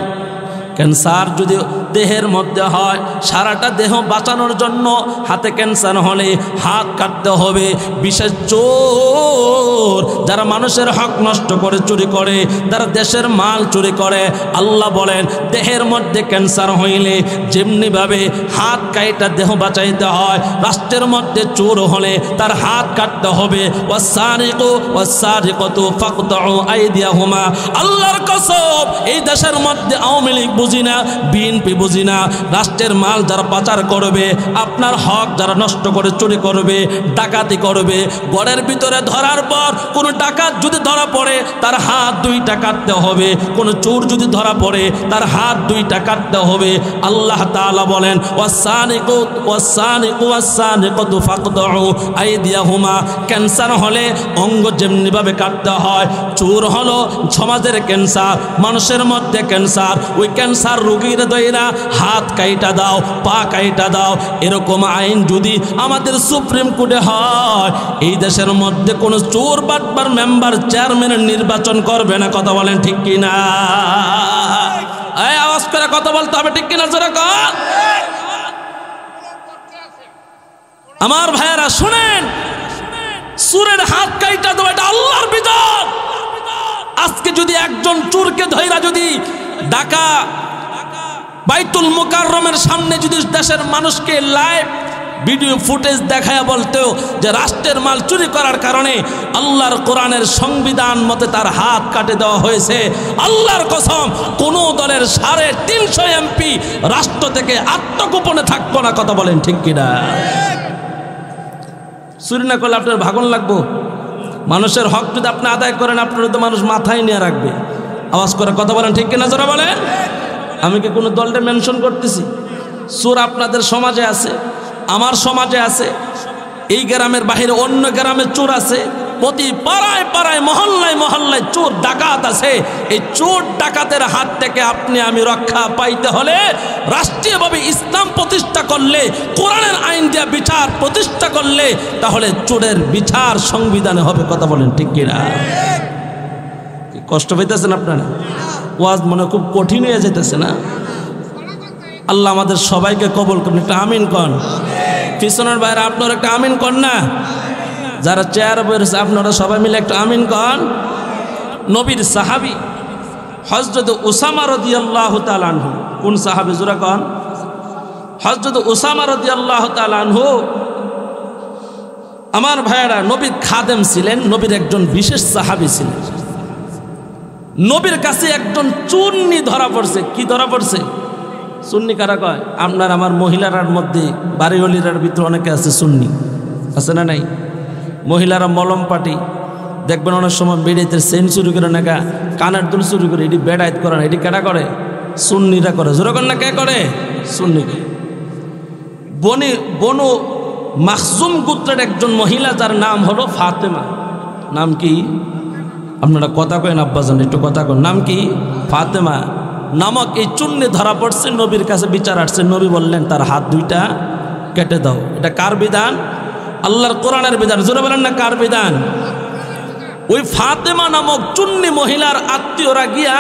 A: ক্যান্সার যদি দেহের মধ্যে হয়, সারাটা দেহ বাঁচানোর জন্য হাতে ক্যান্সার হলে হাত কাটতে হবে। বিশেষ চোর যারা মানুষের হক নষ্ট করে, চুরি করে, যারা দেশের মাল চুরি করে, আল্লাহ বলেন দেহের মধ্যে ক্যান্সার হইলে যেমনিভাবে হাত কাইটা দেহ বাঁচাইতে হয়, রাষ্ট্রের মধ্যে চোর হলে তার হাত কাটতে হবে। ওয়াসারিকু ওয়াসারিকাতু ফাকতাউ আইদিয়াহুমা। আল্লাহর কসম, এই দেশের মধ্যে আওয়ামী লীগ বুঝি না, বিএনপি বুঝি না, রাষ্ট্রের মাল যারা পাচার করবে, আপনার হক যারা নষ্ট করে চুরি করবে, ডাকাতি করবে, ঘরের ভিতরে ধরার পর কোনো ডাকাত যদি ধরা পড়ে তার হাত 2টা কাটতে হবে, কোনো চোর যদি ধরা পড়ে তার হাত 2টা কাটতে হবে। আল্লাহ তাআলা বলেন ওয়াসানিকু ওয়াসানিকু ওয়াসানিকাতু ফাকতাউ আইদিয়াহুমা। ক্যান্সার হলে অঙ্গ যেমনিভাবে কাটতে হয়, চোর হলো সমাজের ক্যান্সার, মানুষের মধ্যে ক্যান্সার, ওই ক্যান্সার রোগীর দইরা হাত কাইটা দাও, পা কাইটা দাও। এরকম আইন যদি আমাদের সুপ্রিম কোর্টে হয়, এই দেশের মধ্যে কোনো চোর বাটপার মেম্বার চেয়ারম্যানের নির্বাচন করবে না। কথা বলেন ঠিক কিনা? এই আওয়াজ করে কথা বলতে হবে, ঠিক কিনা? জোরে কর। আমার ভাইয়েরা শুনেন, চোরের হাত কাইটা দাও, এটা আল্লাহর বিধান। আজকে যদি একজন চোরকে ধইরা যদি ঢাকা বাইতুল মুকাররমের সামনে যদি দেশের মানুষকে লাইভ ভিডিও ফুটেজ দেখায় বলতেও যে রাষ্ট্রের মাল চুরি করার কারণে আল্লাহর কোরআনের সংবিধান মতে তার হাত কাটে দেওয়া হয়েছে, আল্লাহর কসম কোন দলের 350 এমপি রাষ্ট্র থেকে আত্মগোপনে থাকবো না। কথা বলেন ঠিক কিনা? চুরি না করলে আপনার ভাগন লাগবো? মানুষের হক যদি আপনি আদায় করেন, আপনার তো মানুষ মাথায় নিয়ে রাখবে। আওয়াজ করে কথা বলেন ঠিক কিনা? জোরে বলেন। আমি কি কোনো দলটা মেনশন করতেছি? চোর আপনাদের সমাজে আছে, আমার সমাজে আছে, এই গ্রামের বাহিরে অন্য গ্রামে চোর আছে, প্রতি পাড়ায় পাড়ায় মহল্লায় মহল্লায় চোর ডাকাত আছে। এই চোর ডাকাতের হাত থেকে আপনি আমি রক্ষা পাইতে হলে রাষ্ট্রীয়ভাবে ইসলাম প্রতিষ্ঠা করলে, কোরআনের আইন দিয়ে বিচার প্রতিষ্ঠা করলে, তাহলে চোরের বিচার সংবিধানে হবে। কথা বলেন ঠিক কিনা? কষ্ট পাইতেছেন আপনারা? ওয়াজ মনে খুব কঠিন হয়ে যেতেছে না? আল্লাহ আমাদের সবাইকে কবুল করুন। একটা আমিন কন। পিছনের বাইরে আপনারা একটা আমিন কন না? যারা চেয়ারে বসে আপনারা সবাই মিলে একটা আমিন কন। নবীর সাহাবী হযরত উসামা রাদিয়াল্লাহু তাআলা আনহু, কোন সাহাবী জোরা কন? হযরত উসামা রাদিয়াল্লাহু তাআলা আনহু আমার ভাইয়েরা নবীর খাদেম ছিলেন, নবীর একজন বিশেষ সাহাবী ছিলেন। নবীর কাছে একজন চুন্নি ধরা পড়ছে। কি ধরা পড়ছে? সুন্নি কারা কয়? আপনার আমার মহিলারার মধ্যে বাড়িওয়ালিরার ভিতরে অনেকে আছে সুন্নি, আছে না নাই? মহিলারা মলম পাটি দেখবেন অনেক সময় বেড়াইতে সেন চুরি করে নাকা, কানের দুল চুরি করে, এটি বেড়াইত করে না, এটি কেটা করে? সুন্নিরা করে। জোরকর না কে করে? সুন্নি। বনু মাখজুম গোত্রের একজন মহিলা, যার নাম হলো ফাতেমা। নাম কি? আপনারা কথা কয়েন আব্বাজান, একটু কথা কন। নাম কি? ফাতেমা নামক এই চুন্নি ধরা পড়ছে। নবীর কাছে বিচার আসছে। নবী বললেন তার হাত 2টা কেটে দাও। এটা কার বিধান? আল্লাহর কোরআনের বিধান। জোরে বলেন না কার বিধান? ওই ফাতেমা নামক চুন্নি মহিলার আত্মীয়রা গিয়া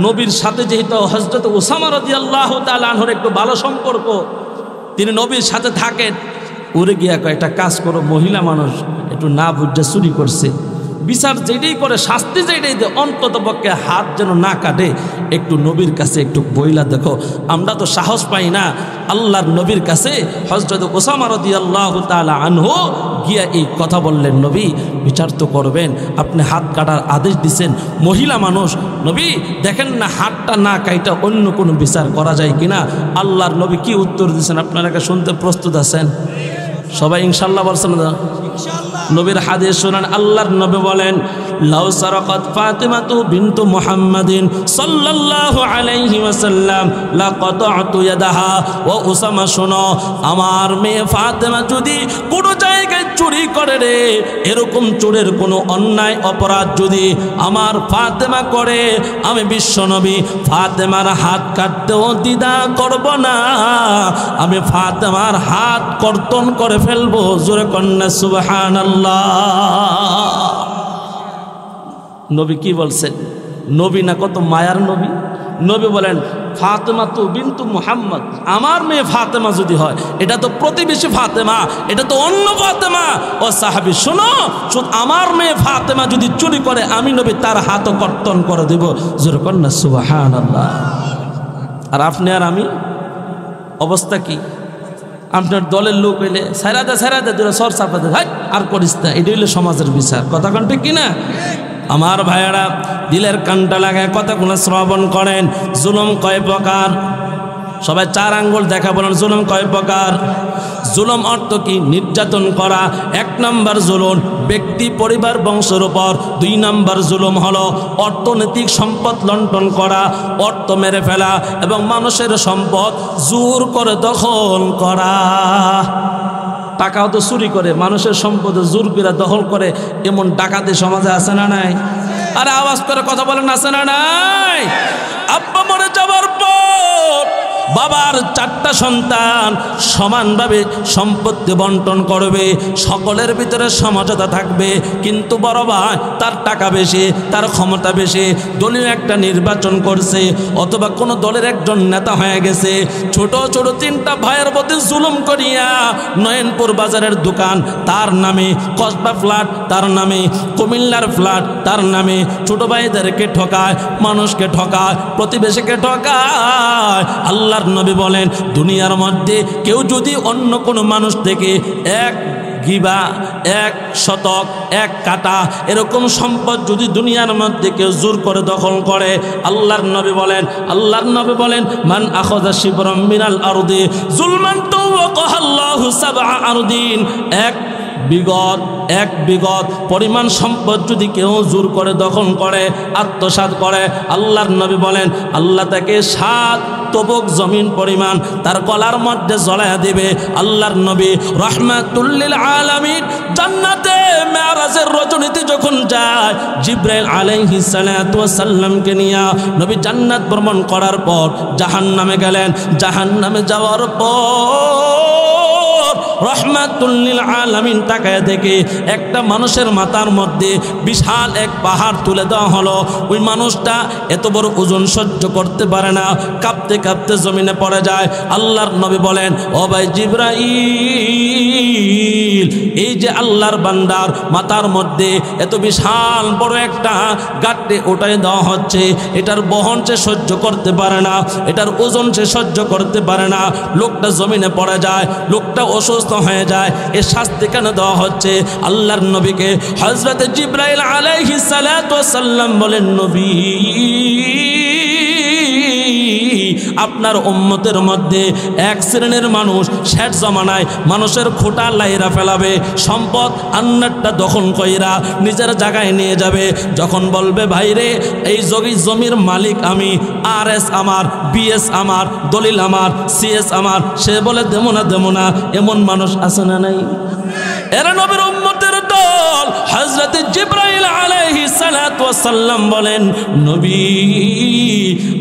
A: নবীর সাথে, যেহেতু হযরত উসামা রাদিয়াল্লাহু তাআলা আনহুর একটু ভালো সম্পর্ক, তিনি নবীর সাথে থাকেন, উড়ে গিয়া কয়েকটা কাজ করো, মহিলা মানুষ একটু না বুঝে চুরি করছে, বিচার যেটাই করে, শাস্তি যেটাই দেয়, অন্তত পক্ষে হাত যেন না কাটে, একটু নবীর কাছে একটু বইলা দেখো। আমরা তো সাহস পাই না। আল্লাহর নবীর কাছে হযরত উসামা রাদিয়াল্লাহু তাআলা আনহু গিয়া এই কথা বললেন, নবী বিচার তো করবেন, আপনি হাত কাটার আদেশ দিচ্ছেন, মহিলা মানুষ, নবী দেখেন না হাতটা না কাইটা অন্য কোনো বিচার করা যায় কিনা। আল্লাহর নবী কি উত্তর দিচ্ছেন আপনারা শুনতে প্রস্তুত আছেন? সবাই ইনশাল্লাহ বলছেন? নবীর হাদিস শুনান। আল্লাহর নবী বলেন, লাউ সারাকাত ফাতিমাতু বিনতু মুহাম্মাদিন সাল্লাল্লাহু আলাইহি ওয়াসাল্লাম লাকাতাতু ইয়াদাহা। ও উসামা শোনো, আমার মেয়ে ফাতেমা যদি কোনো জায়গায় চুরি করে রে, এরকম চোরের কোনো অন্যায় অপরাধ যদি আমার ফাতেমা করে, আমি বিশ্বনবী ফাতেমার হাত কাটতেও দ্বিধা করব না, আমি ফাতেমার হাত কর্তন করে ফেলবো। জোরে কন্যা সুবহানাল্লাহ। নবী কি বলছেন? নবী না কত মায়ার নবী। নবী বলেন, ফাতেমা তো বিনতু মুহাম্মদ, আমার মেয়ে ফাতেমা যদি হয়, এটা তো প্রতিবেশী ফাতেমা, এটা তো অন্য ফাতেমা। ও সাহাবী শোনো, শুধু আমার মেয়ে ফাতেমা যদি চুরি করে, আমি নবী তার হাতও কর্তন করে দেব। জোরে কন্যা সুবহানাল্লাহ। আর আপনি আর আমি অবস্থা কি? আপনার দলের লোক হইলে সাইরা দে দুরা সর চাপা দে, হাই আর করিস না, এটা হইলে সমাজের বিচার। কথা কোন ঠিক কিনা? আমার ভাইয়েরা, দিলের কানটা লাগায় কথাগুলো শ্রবণ করেন। জুলুম কয় প্রকার? সবাই চার আঙ্গুল দেখা বলেন, জুলুম কয় প্রকার? জুলুম অর্থ কি? নির্যাতন করা। 1 নম্বর জুলুম ব্যক্তি পরিবার বংশের উপর। 2 নম্বর জুলুম হলো অর্থনৈতিক সম্পদ লুণ্ঠন করা, অর্থ মেরে ফেলা এবং মানুষের সম্পদ জোর করে দখল করা। টাকাও তো চুরি করে, মানুষের সম্পদ জোর করে দখল করে, এমন ডাকাতি সমাজে আছে না নাই? আরে আওয়াজ করে কথা বলেন, আছে না নাই? আব্বা মরে যাওয়ার পর বাবার 4টা সন্তান সমানভাবে সম্পত্তি বন্টন করবে, সকলের ভিতরে সমঝোতা থাকবে, কিন্তু বড় ভাই তার টাকা বেশি, তার ক্ষমতা বেশি, দলীয় একটা নির্বাচন করছে অথবা কোনো দলের একজন নেতা হয়ে গেছে, ছোট ছোট 3টা ভাইয়ের প্রতি জুলুম করিয়া নয়নপুর বাজারের দোকান তার নামে, কসবা ফ্ল্যাট তার নামে, কুমিল্লার ফ্ল্যাট তার নামে, ছোট ভাইদেরকে ঠকায়, মানুষকে ঠকায়, প্রতিবেশীকে ঠকায়। আল্লাহর নবী বলেন, দুনিয়ার মধ্যে কেউ যদি অন্য কোনো মানুষ থেকে 1 গিবা, 1 শতক, 1 কাটা এরকম সম্পদ যদি দুনিয়ার মধ্যে কেউ জোর করে দখল করে, আল্লাহর নবী বলেন মান আখাযা শিবরাম মিনাল আরদি যুলমান তাওয়াকাল্লাহু 7 আরদিন। 1 বিগত পরিমাণ সম্পদ যদি কেউ জোর করে দখল করে, আত্মসাৎ করে, আল্লাহর নবী বলেন আল্লাহ তাকে 7 তবক জমিন পরিমাণ তার গলার মধ্যে জ্বলায়া দিবে। আল্লাহর নবী রাহমাতুল লিল আলামিন জান্নাতে মেরাজের রজনীতে যখন যায়, জিবরাইল আলাইহিস সালাতু ওয়াস সালামকে নিয়ে নবী জান্নাত ভ্রমণ করার পর জাহান্নামে গেলেন। জাহান্নামে যাওয়ার পর রাহমাতুল লিল আলামিন তাকায় দেখে একটা মানুষের মাথার মধ্যে বিশাল এক পাহাড় তুলে দেওয়া হলো। ওই মানুষটা এত বড় ওজন সহ্য করতে পারে না, কাঁপতে কাঁপতে জমিনে পড়ে যায়। আল্লাহর নবী বলেন, ও ভাই জিবরাইল, এই যে আল্লাহর বান্দার মাথার মধ্যে এত বিশাল বড় একটা গাঁটে ওটাই দেওয়া হচ্ছে, এটার বহন সে সহ্য করতে পারে না, এটার ওজন সে সহ্য করতে পারে না, লোকটা জমিনে পড়ে যায়, লোকটা অসুস্থ হয়ে যায়। এ শাস্তি কেন দেওয়া হচ্ছে? আল্লাহর নবীকে হযরত জিবরাইল আলাইহিস সালাতু ওয়াস সালাম বলেন, নবী আপনার উম্মতের মধ্যে 1 শ্রেণীর মানুষ শেষ জমানায় মানুষের খোটা লাইরা ফেলাবে, সম্পদ আন্নারটা দখল কইরা নিজের জায়গায় নিয়ে যাবে। যখন বলবে ভাইরে এই জমির মালিক আমি, RS আমার, BS আমার, দলিল আমার, CS আমার, সে বলে দেবো না। এমন মানুষ আছে না নাই? এরা নবীর উম্মতের দল। হযরত জিবরাইল আলাইহিস সালাতু ওয়াস সালাম বলেন, নবী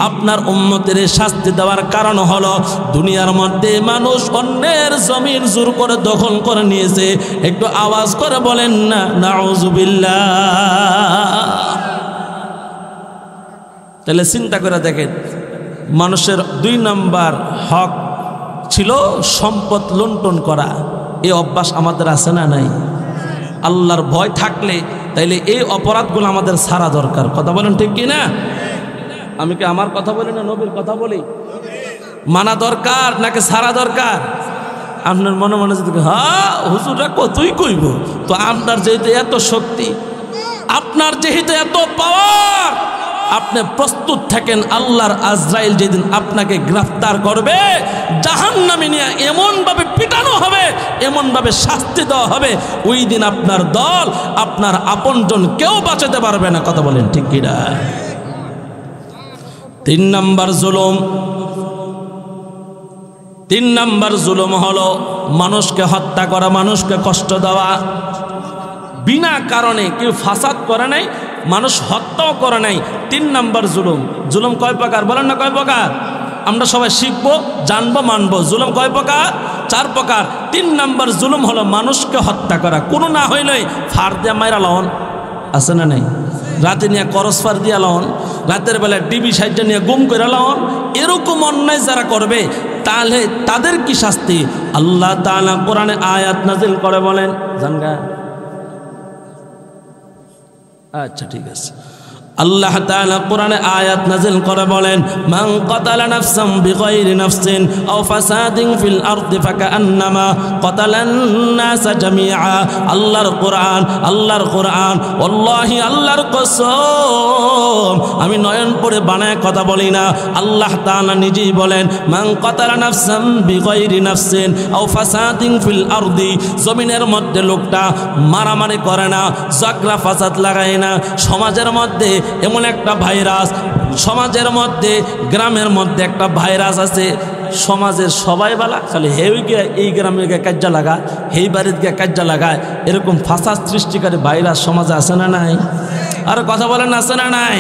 A: আপনার উম্মতের শাস্তি দেওয়ার কারণ হলো দুনিয়ার মধ্যে মানুষ অন্যের জমিন জোর করে দখল করে নিয়েছে। একটু আওয়াজ করে বলেন না নাউযুবিল্লাহ। তাহলে চিন্তা করে দেখেন, মানুষের 2 নম্বর হক ছিল সম্পদ লুণ্ঠন করা। এই অভ্যাস আমাদের আছে না নাই? আল্লাহর ভয় থাকলে তাইলে এই অপরাধগুলো আমাদের সারা দরকার। কথা বলেন ঠিক কি না? আমি কি আমার কথা বলি না নবীর কথা বলি? মানা দরকার নাকি সারা দরকার? আপনার মনে মনে যদি হ্যাঁ হুজুররা কতই কইব, তো আপনার যেহেতু এত শক্তি, আপনার যেহেতু এত পাওয়ার, আপনি প্রস্তুত থাকেন, আল্লাহর আজরাইল যেদিন আপনাকে গ্রেফতার করবে, জাহান্নামে নিয়ে এমনভাবে পিটানো হবে, এমনভাবে শাস্তি দেওয়া হবে, ওই দিন আপনার দল, আপনার আপনজন কেউ বাঁচাতে পারবে না। কথা বলেন ঠিক কিনা? 3 নাম্বার জুলুম, 3 নাম্বার জুলুম হলো মানুষকে হত্যা করা, মানুষকে কষ্ট দেওয়া। বিনা কারণে কেউ ফাসাদ করে নাই, মানুষ হত্যাও করে নাই। 3 নাম্বার জুলুম। জুলুম কয় প্রকার বলেন না? কয় প্রকার? আমরা সবাই শিখবো, জানবো, মানবো। জুলুম কয় প্রকার? 4 প্রকার। 3 নাম্বার জুলুম হলো মানুষকে হত্যা করা। কোনো না হইলেই ফার দিয়া মাইরা লাওন আছে না নাই? রাতে নিয়ে করস ফার দিয়া লাওন, রাতের বেলা ডিবি সাইডটা নিয়ে গুম করে লাওন। এরকম অন্যায় যারা করবে তাহলে তাদের কি শাস্তি? আল্লাহ তাআলা কোরআনে আয়াত নাজিল করে বলেন, জানগা? আচ্ছা ঠিক আছে। আল্লাহ তাআলা কোরআনে আয়াত নাজিল করে বলেন, মান কাতালা নাফসান বিগাইরি নাফসিন আও ফাসাদিন ফিল আরদি ফাকান্নামা কাতালান নাস জামিআ। আল্লাহর কোরআন, আল্লাহর কোরআন, ওয়াল্লাহি আল্লাহর কসম, আমি নয়ন পড়ে বানায় কথা বলি না। আল্লাহ তাআলা নিজেই বলেন, মান কাতালা নাফসান বিগাইরি নাফসিন আও ফাসাদিন ফিল আরদি, জমিনের মধ্যে লোকটা মারামারি করে না, ঝগড়া ফাসাদ লাগায় না। সমাজের মধ্যে এমন একটা ভাইরাস, সমাজের মধ্যে গ্রামের মধ্যে একটা ভাইরাস আছে, সমাজের সবাই বালা, খালি হেই গিয়ে এই গ্রামে গিয়ে কাজ্জা লাগা, হেই বাড়িতে গিয়ে কাজ্জা লাগায়, এরকম ফাসাদ সৃষ্টিকারী ভাইরাস সমাজে আছে না নাই? আর কথা বলেন আছে না নাই?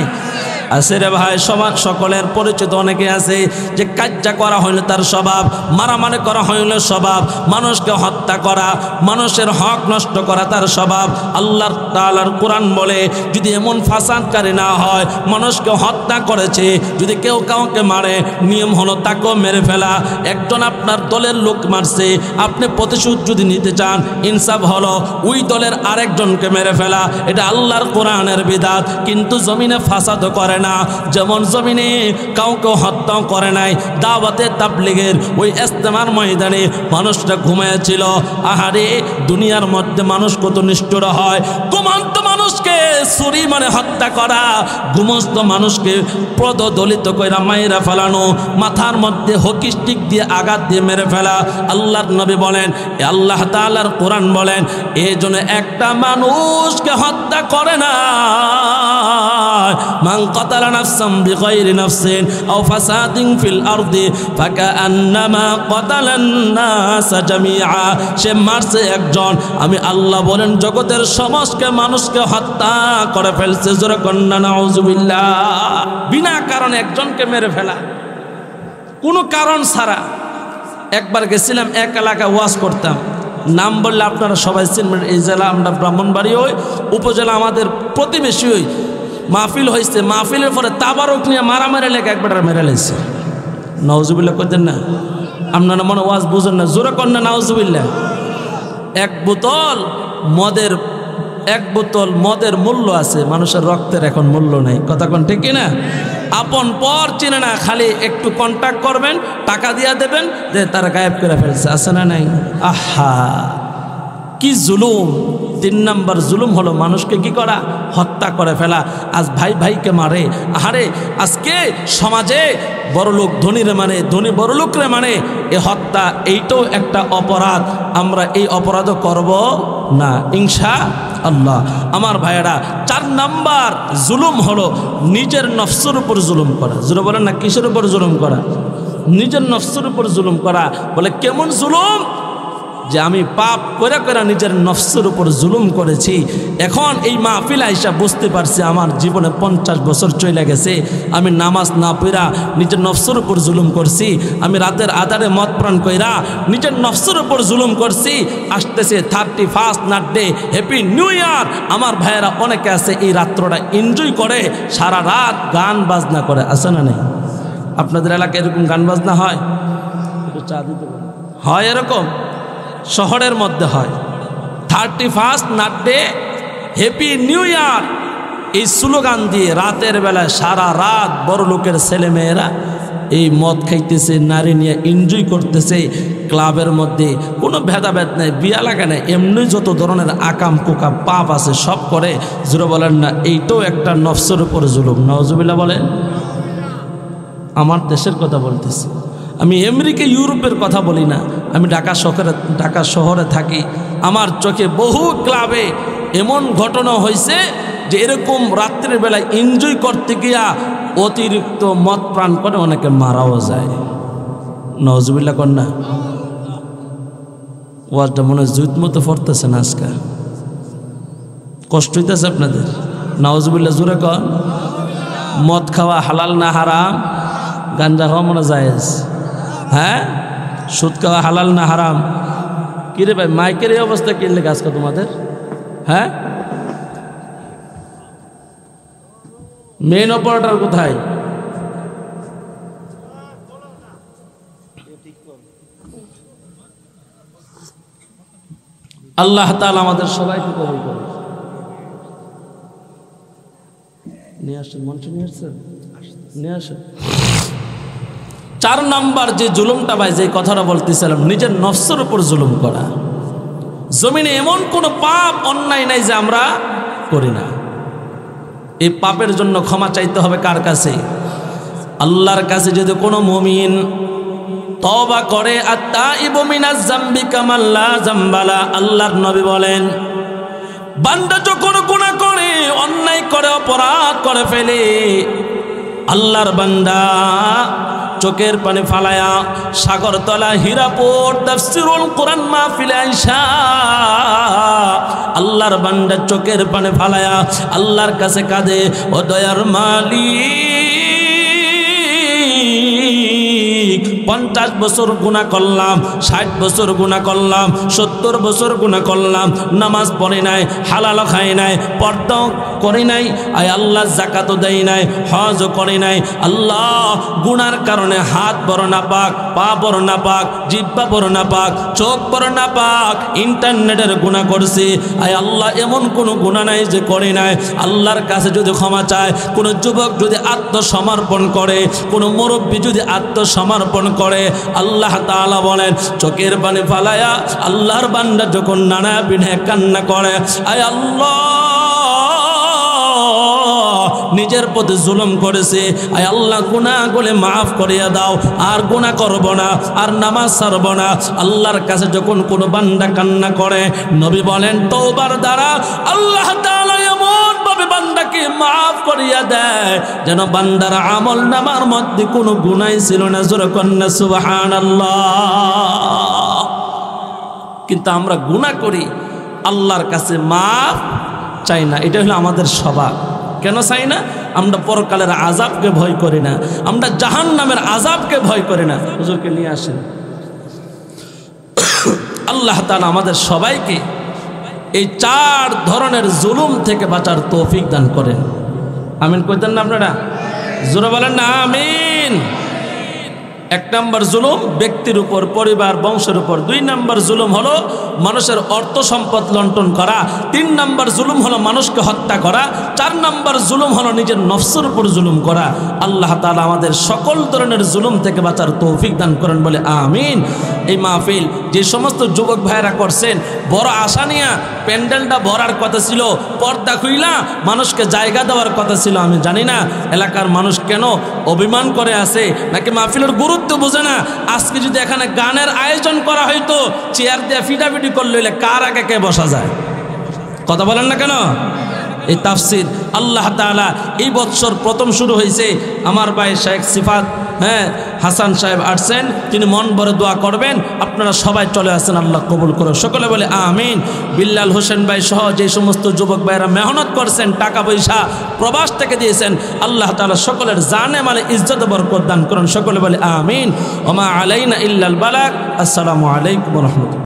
A: আছে রে ভাই। সমাজ সকলের পরিচিত অনেকে আছে যে কাজ্জা করা হইলে তার স্বভাব, মারামারি করা হইলে স্বভাব, মানুষকে হত্যা করা, মানুষের হক নষ্ট করা তার স্বভাব। আল্লাহ তাআলার কোরআন বলে, যদি এমন ফাসাদকারী না হয়, মানুষকে হত্যা করেছে, যদি কেউ কাউকে মারে, নিয়ম হলো তাকেও মেরে ফেলা। একজন আপনার দলের লোক মারছে, আপনি প্রতিশোধ যদি নিতে চান, ইনসাফ হলো ওই দলের আরেকজনকে মেরে ফেলা। এটা আল্লাহর কোরআনের বিধান। কিন্তু জমিনে ফাসাদ করে না, যেমন জমিনে কাউকে হত্যা করে নাই। দাওয়াতে তাবলীগের ওই ইজতেমার ময়দানে মানুষটা ঘুমিয়েছিল। আহারে, দুনিয়ার মধ্যে মানুষ কত নিষ্ঠুর হয়। ঘুমন্ত মানুষকে ছুরি মানে হত্যা করা, ঘুমন্ত মানুষকে পদদলিত কইরা মাইরা ফেলানো, মাথার মধ্যে হকি স্টিক দিয়ে আঘাত দিয়ে মেরে ফেলা। আল্লাহর নবী বলেন, আল্লাহ তাআলার কোরআন বলেন, এই জন্য একটা মানুষকে হত্যা করে না। মান কাতালা নাফসান বিগাইরি নাফসিন আও ফাসাদিন ফিল আরদি ফাকান্নামা কাতালান নাস জামিআ। সে মারছে একজন, আমি আল্লাহ বলেন জগতের সমস্ত মানুষকে হত্যা করে ফেলছে। জোরে কন্না নাউজুবিল্লাহ। বিনা কারণে একজনকে মেরে ফেলা, কোনো কারণ ছাড়া। একবার গেছিলাম এক এলাকায় ওয়াজ করতাম, নাম বললে আপনারা সবাই চিনবেন। এই জেলা আমরা ব্রাহ্মণবাড়ি হই, উপজেলা আমাদের প্রতিবেশী হই। মাহফিল হয়েছে, মাহফিলের পরে তাবারক নিয়ে মারামারি লেগে একবার মেরে লেগেছে। নাউজুবিল্লাহ করতেন না? আপনারা মনে ওয়াজ বুঝেন না, জোরে কর না নাউজুবিল্লাহ। এক বোতল মদের মূল্য আছে, মানুষের রক্তের এখন মূল্য নাই। কথা কোন ঠিক কিনা? আপন পর চিনে না, খালি একটু কন্ট্যাক্ট করবেন, টাকা দিয়া দেবেন, যে তারা গায়েব করে ফেলছে। আছে না নাই? আহা, কি জুলুম! 3 নাম্বার জুলুম হলো মানুষকে কি করা? হত্যা করে ফেলা। আজ ভাই ভাইকে মারে। আহারে, আজকে সমাজে বড় লোক ধনীরে মানে, ধনী বড় লোকরে মানে, এ হত্যা, এইটাও একটা অপরাধ। আমরা এই অপরাধও করব না ইনশাআল্লাহ। আমার ভাইয়েরা, 4 নাম্বার জুলুম হলো নিজের নফসের উপর জুলুম করা। জোরে বলেন না, কিসের উপর জুলুম করা? নিজের নফসের উপর জুলুম করা। বলে কেমন জুলুম? যে আমি পাপ করে করে নিজের নফসের উপর জুলুম করেছি। এখন এই মাহফিল আইসা বুঝতে পারছি আমার জীবনে 50 বছর চলে গেছে, আমি নামাজ না পড়া নিজের নফসের উপর জুলুম করছি। আমি রাতের আধারে মদ প্রাণ কইরা নিজের নফসের উপর জুলুম করছি। আসতেছে 31 nut day, happy new year. আমার ভাইয়েরা অনেকে আছে এই রাত্রটা এনজয় করে, সারা রাত গান বাজনা করে। আছে না নেই? আপনাদের এলাকায় এরকম গান বাজনা হয়? চা দিতে হয়? এরকম শহরের মধ্যে হয়। 31 nut day, happy new year, এই স্লোগান দিয়ে রাতের বেলায় সারা রাত বড় লোকের ছেলেমেয়েরা এই মদ খাইতেছে, নারী নিয়ে এনজয় করতেছে, ক্লাবের মধ্যে কোনো ভেদাভেদ নেই, বিয়া লাগা নেই, এমনি যত ধরনের আকাম কুকাম পাপ আছে সব করে। জোরে বলেন না, এইটাও একটা নফসের উপর জুলুম। নাউজুবিল্লাহ বলেন। আমার দেশের কথা বলতেছি, আমি আমেরিকা ইউরোপের কথা বলি না। আমি ঢাকা শহরে থাকি, আমার চোখে বহু ক্লাবে এমন ঘটনা হয়েছে যে এরকম রাত্রের বেলায় এনজয় করতে গিয়া অতিরিক্ত মদ পান করে অনেকে মারাও যায়। নাউজুবিল্লাহ কন্যা। ওয়াজটা মনে হয় জুত মতো পড়তেছে না আজকে, কষ্ট হইতেছে আপনাদের? নাউজুবিল্লাহ জোরে কন। মদ খাওয়া হালাল না হারাম? গাঞ্জা খাওয়া মনে জায়েজ? হ্যাঁ, সুদ খাওয়া হালাল না হারাম? কিরে ভাই, মাইকের এই অবস্থা কি লেগে আজকে তোমাদের? হ্যাঁ, মেইন অপারেটর কোথায়? আল্লাহ তাআলা আমাদের সবাইকে কবুল করুন। নিয়ে আসেন, মঞ্চ নিয়ে আসেন, নিয়ে আসেন। 4 নাম্বার যে জুলুমটা ভাই, যে কথাটা বলতেছিলাম, নিজের নফসের উপর জুলুম করা। জমিনে এমন কোনো পাপ অন্যায় নাই যে আমরা করি না। এই পাপের জন্য ক্ষমা চাইতে হবে কার কাছে? আল্লাহর কাছে। যদি কোনো মুমিন তওবা করে, আত-তাইবু মিনাজ যামবি কামান লা যামবালা, আল্লাহর নবী বলেন, বান্দা যখন গুনাহ করে, অন্যায় করে, অপরাধ করে ফেলে, আল্লাহর বান্দা চোখের পানি ফালায়া সাগরতলা হীরাপুর তাফসীরুল কোরআন মাহফিলে আইসা আল্লাহর বান্দা চোখের পানি ফালায়া আল্লাহর কাছে কাঁদে, ও দয়ার মালিক, 50 বছর গুনাহ করলাম, 60 বছর গুনাহ করলাম, 70 বছর গুনাহ করলাম, নামাজ পড়ি নাই, হালাল খাই নাই, পর্দাও করি নাই, আয় আল্লাহ যাকাতও দেই নাই, হজও করি নাই। আল্লাহ, গুনার কারণে হাত বড় না পাক, পা বড় না পাক, জিহ্বা বড় না পাক, চোখ বড় না পাক, ইন্টারনেটের গুনাহ করছি। আয় আল্লাহ, এমন কোনো গুনাহ নাই যে করি নাই। আল্লাহর কাছে যদি ক্ষমা চায়, কোনো যুবক যদি আত্মসমর্পণ করে, কোনো মুরব্বী যদি আত্মসমর্পণ করে, আল্লাহ তাআলা বলেন, চোখের পানি ফালায়া আল্লাহর বান্দা যখন নানা বিনে কান্না করে, আয় আল্লাহ, নিজের প্রতি জুলুম করেছে, আয় আল্লাহ গুনাহগুলো মাফ করিয়া দাও, আর গুনাহ করব না, আর নামাজ ছাড়ব না। আল্লাহর কাছে যখন কোনো বান্দা কান্না করে, নবী বলেন, তওবার দ্বারা আল্লাহ তাআলা এমন ভাবে বান্দাকে মাফ করিয়া দেয় যেন বান্দার আমল নামার মধ্যে কোনো গুনাহই ছিল না। জোরে কন্না সুবহানাল্লাহ। কিন্তু আমরা গুনাহ করি, আল্লাহর কাছে মাফ চাই না। এটা হলো আমাদের স্বভাব। কেন চাই না? আমরা পরকালের আযাবকে ভয় করি না, আমরা জাহান্নামের আযাবকে ভয় করি না। হুজুরকে নিয়ে আসেন। আল্লাহ তাআলা আমাদের সবাইকে এই 4 ধরনের জুলুম থেকে বাঁচার তৌফিক দান করেন। আমিন কইতেন না আপনারা? জোরে বলেন না আমিন। 1 নম্বর জুলুম ব্যক্তির উপর, পরিবার, বংশের উপর। 2 নম্বর জুলুম হলো মানুষের অর্থ সম্পদ লুণ্ঠন করা। 3 নম্বর জুলুম হলো মানুষকে হত্যা করা। 4 নম্বর জুলুম হলো নিজের নফসের উপর জুলুম করা। আল্লাহ তাআলা আমাদের সকল ধরনের জুলুম থেকে বাঁচার তৌফিক দান করেন বলে আমিন। এই মাহফিল যে সমস্ত যুবক ভাইরা করছেন, বড় আশা নিয়ে প্যান্ডেলটা ভরার কথা ছিল, পর্দা খুইলা মানুষকে জায়গা দেওয়ার কথা ছিল। আমি জানি না এলাকার মানুষ কেন অভিমান করে আছে, নাকি মাহফিলের গুরুত্ব বোঝে না। আজকে যদি এখানে গানের আয়োজন করা হয়তো, চেয়ার দিয়ে ফিটাফিটি করলে কার আগে কে বসা যায়? কথা বলেন না কেন? এই তাফসীর আল্লাহ তাআলা এই বছর প্রথম শুরু হয়েছে। আমার ভাই শেখ সিফাত হাসান সাহেব আসছেন, তিনি মন ভরে দোয়া করবেন। আপনারা সবাই চলে আসেন, আল্লাহ কবুল করো। সকলে বলে আমিন। বিল্লাল হোসেন ভাই সহ যে সমস্ত যুবক ভাইরা মেহনত করছেন, টাকা পয়সা প্রবাস থেকে দিয়েছেন, আল্লাহ তাআলা সকলের জানে মালে ইজ্জত বরকত দান করুন। সকলে বলে আমিন। ওমা আলাইনা ইল্লাল বালাগ। আসসালামু আলাইকুম ওয়া রাহমাতুল্লাহ।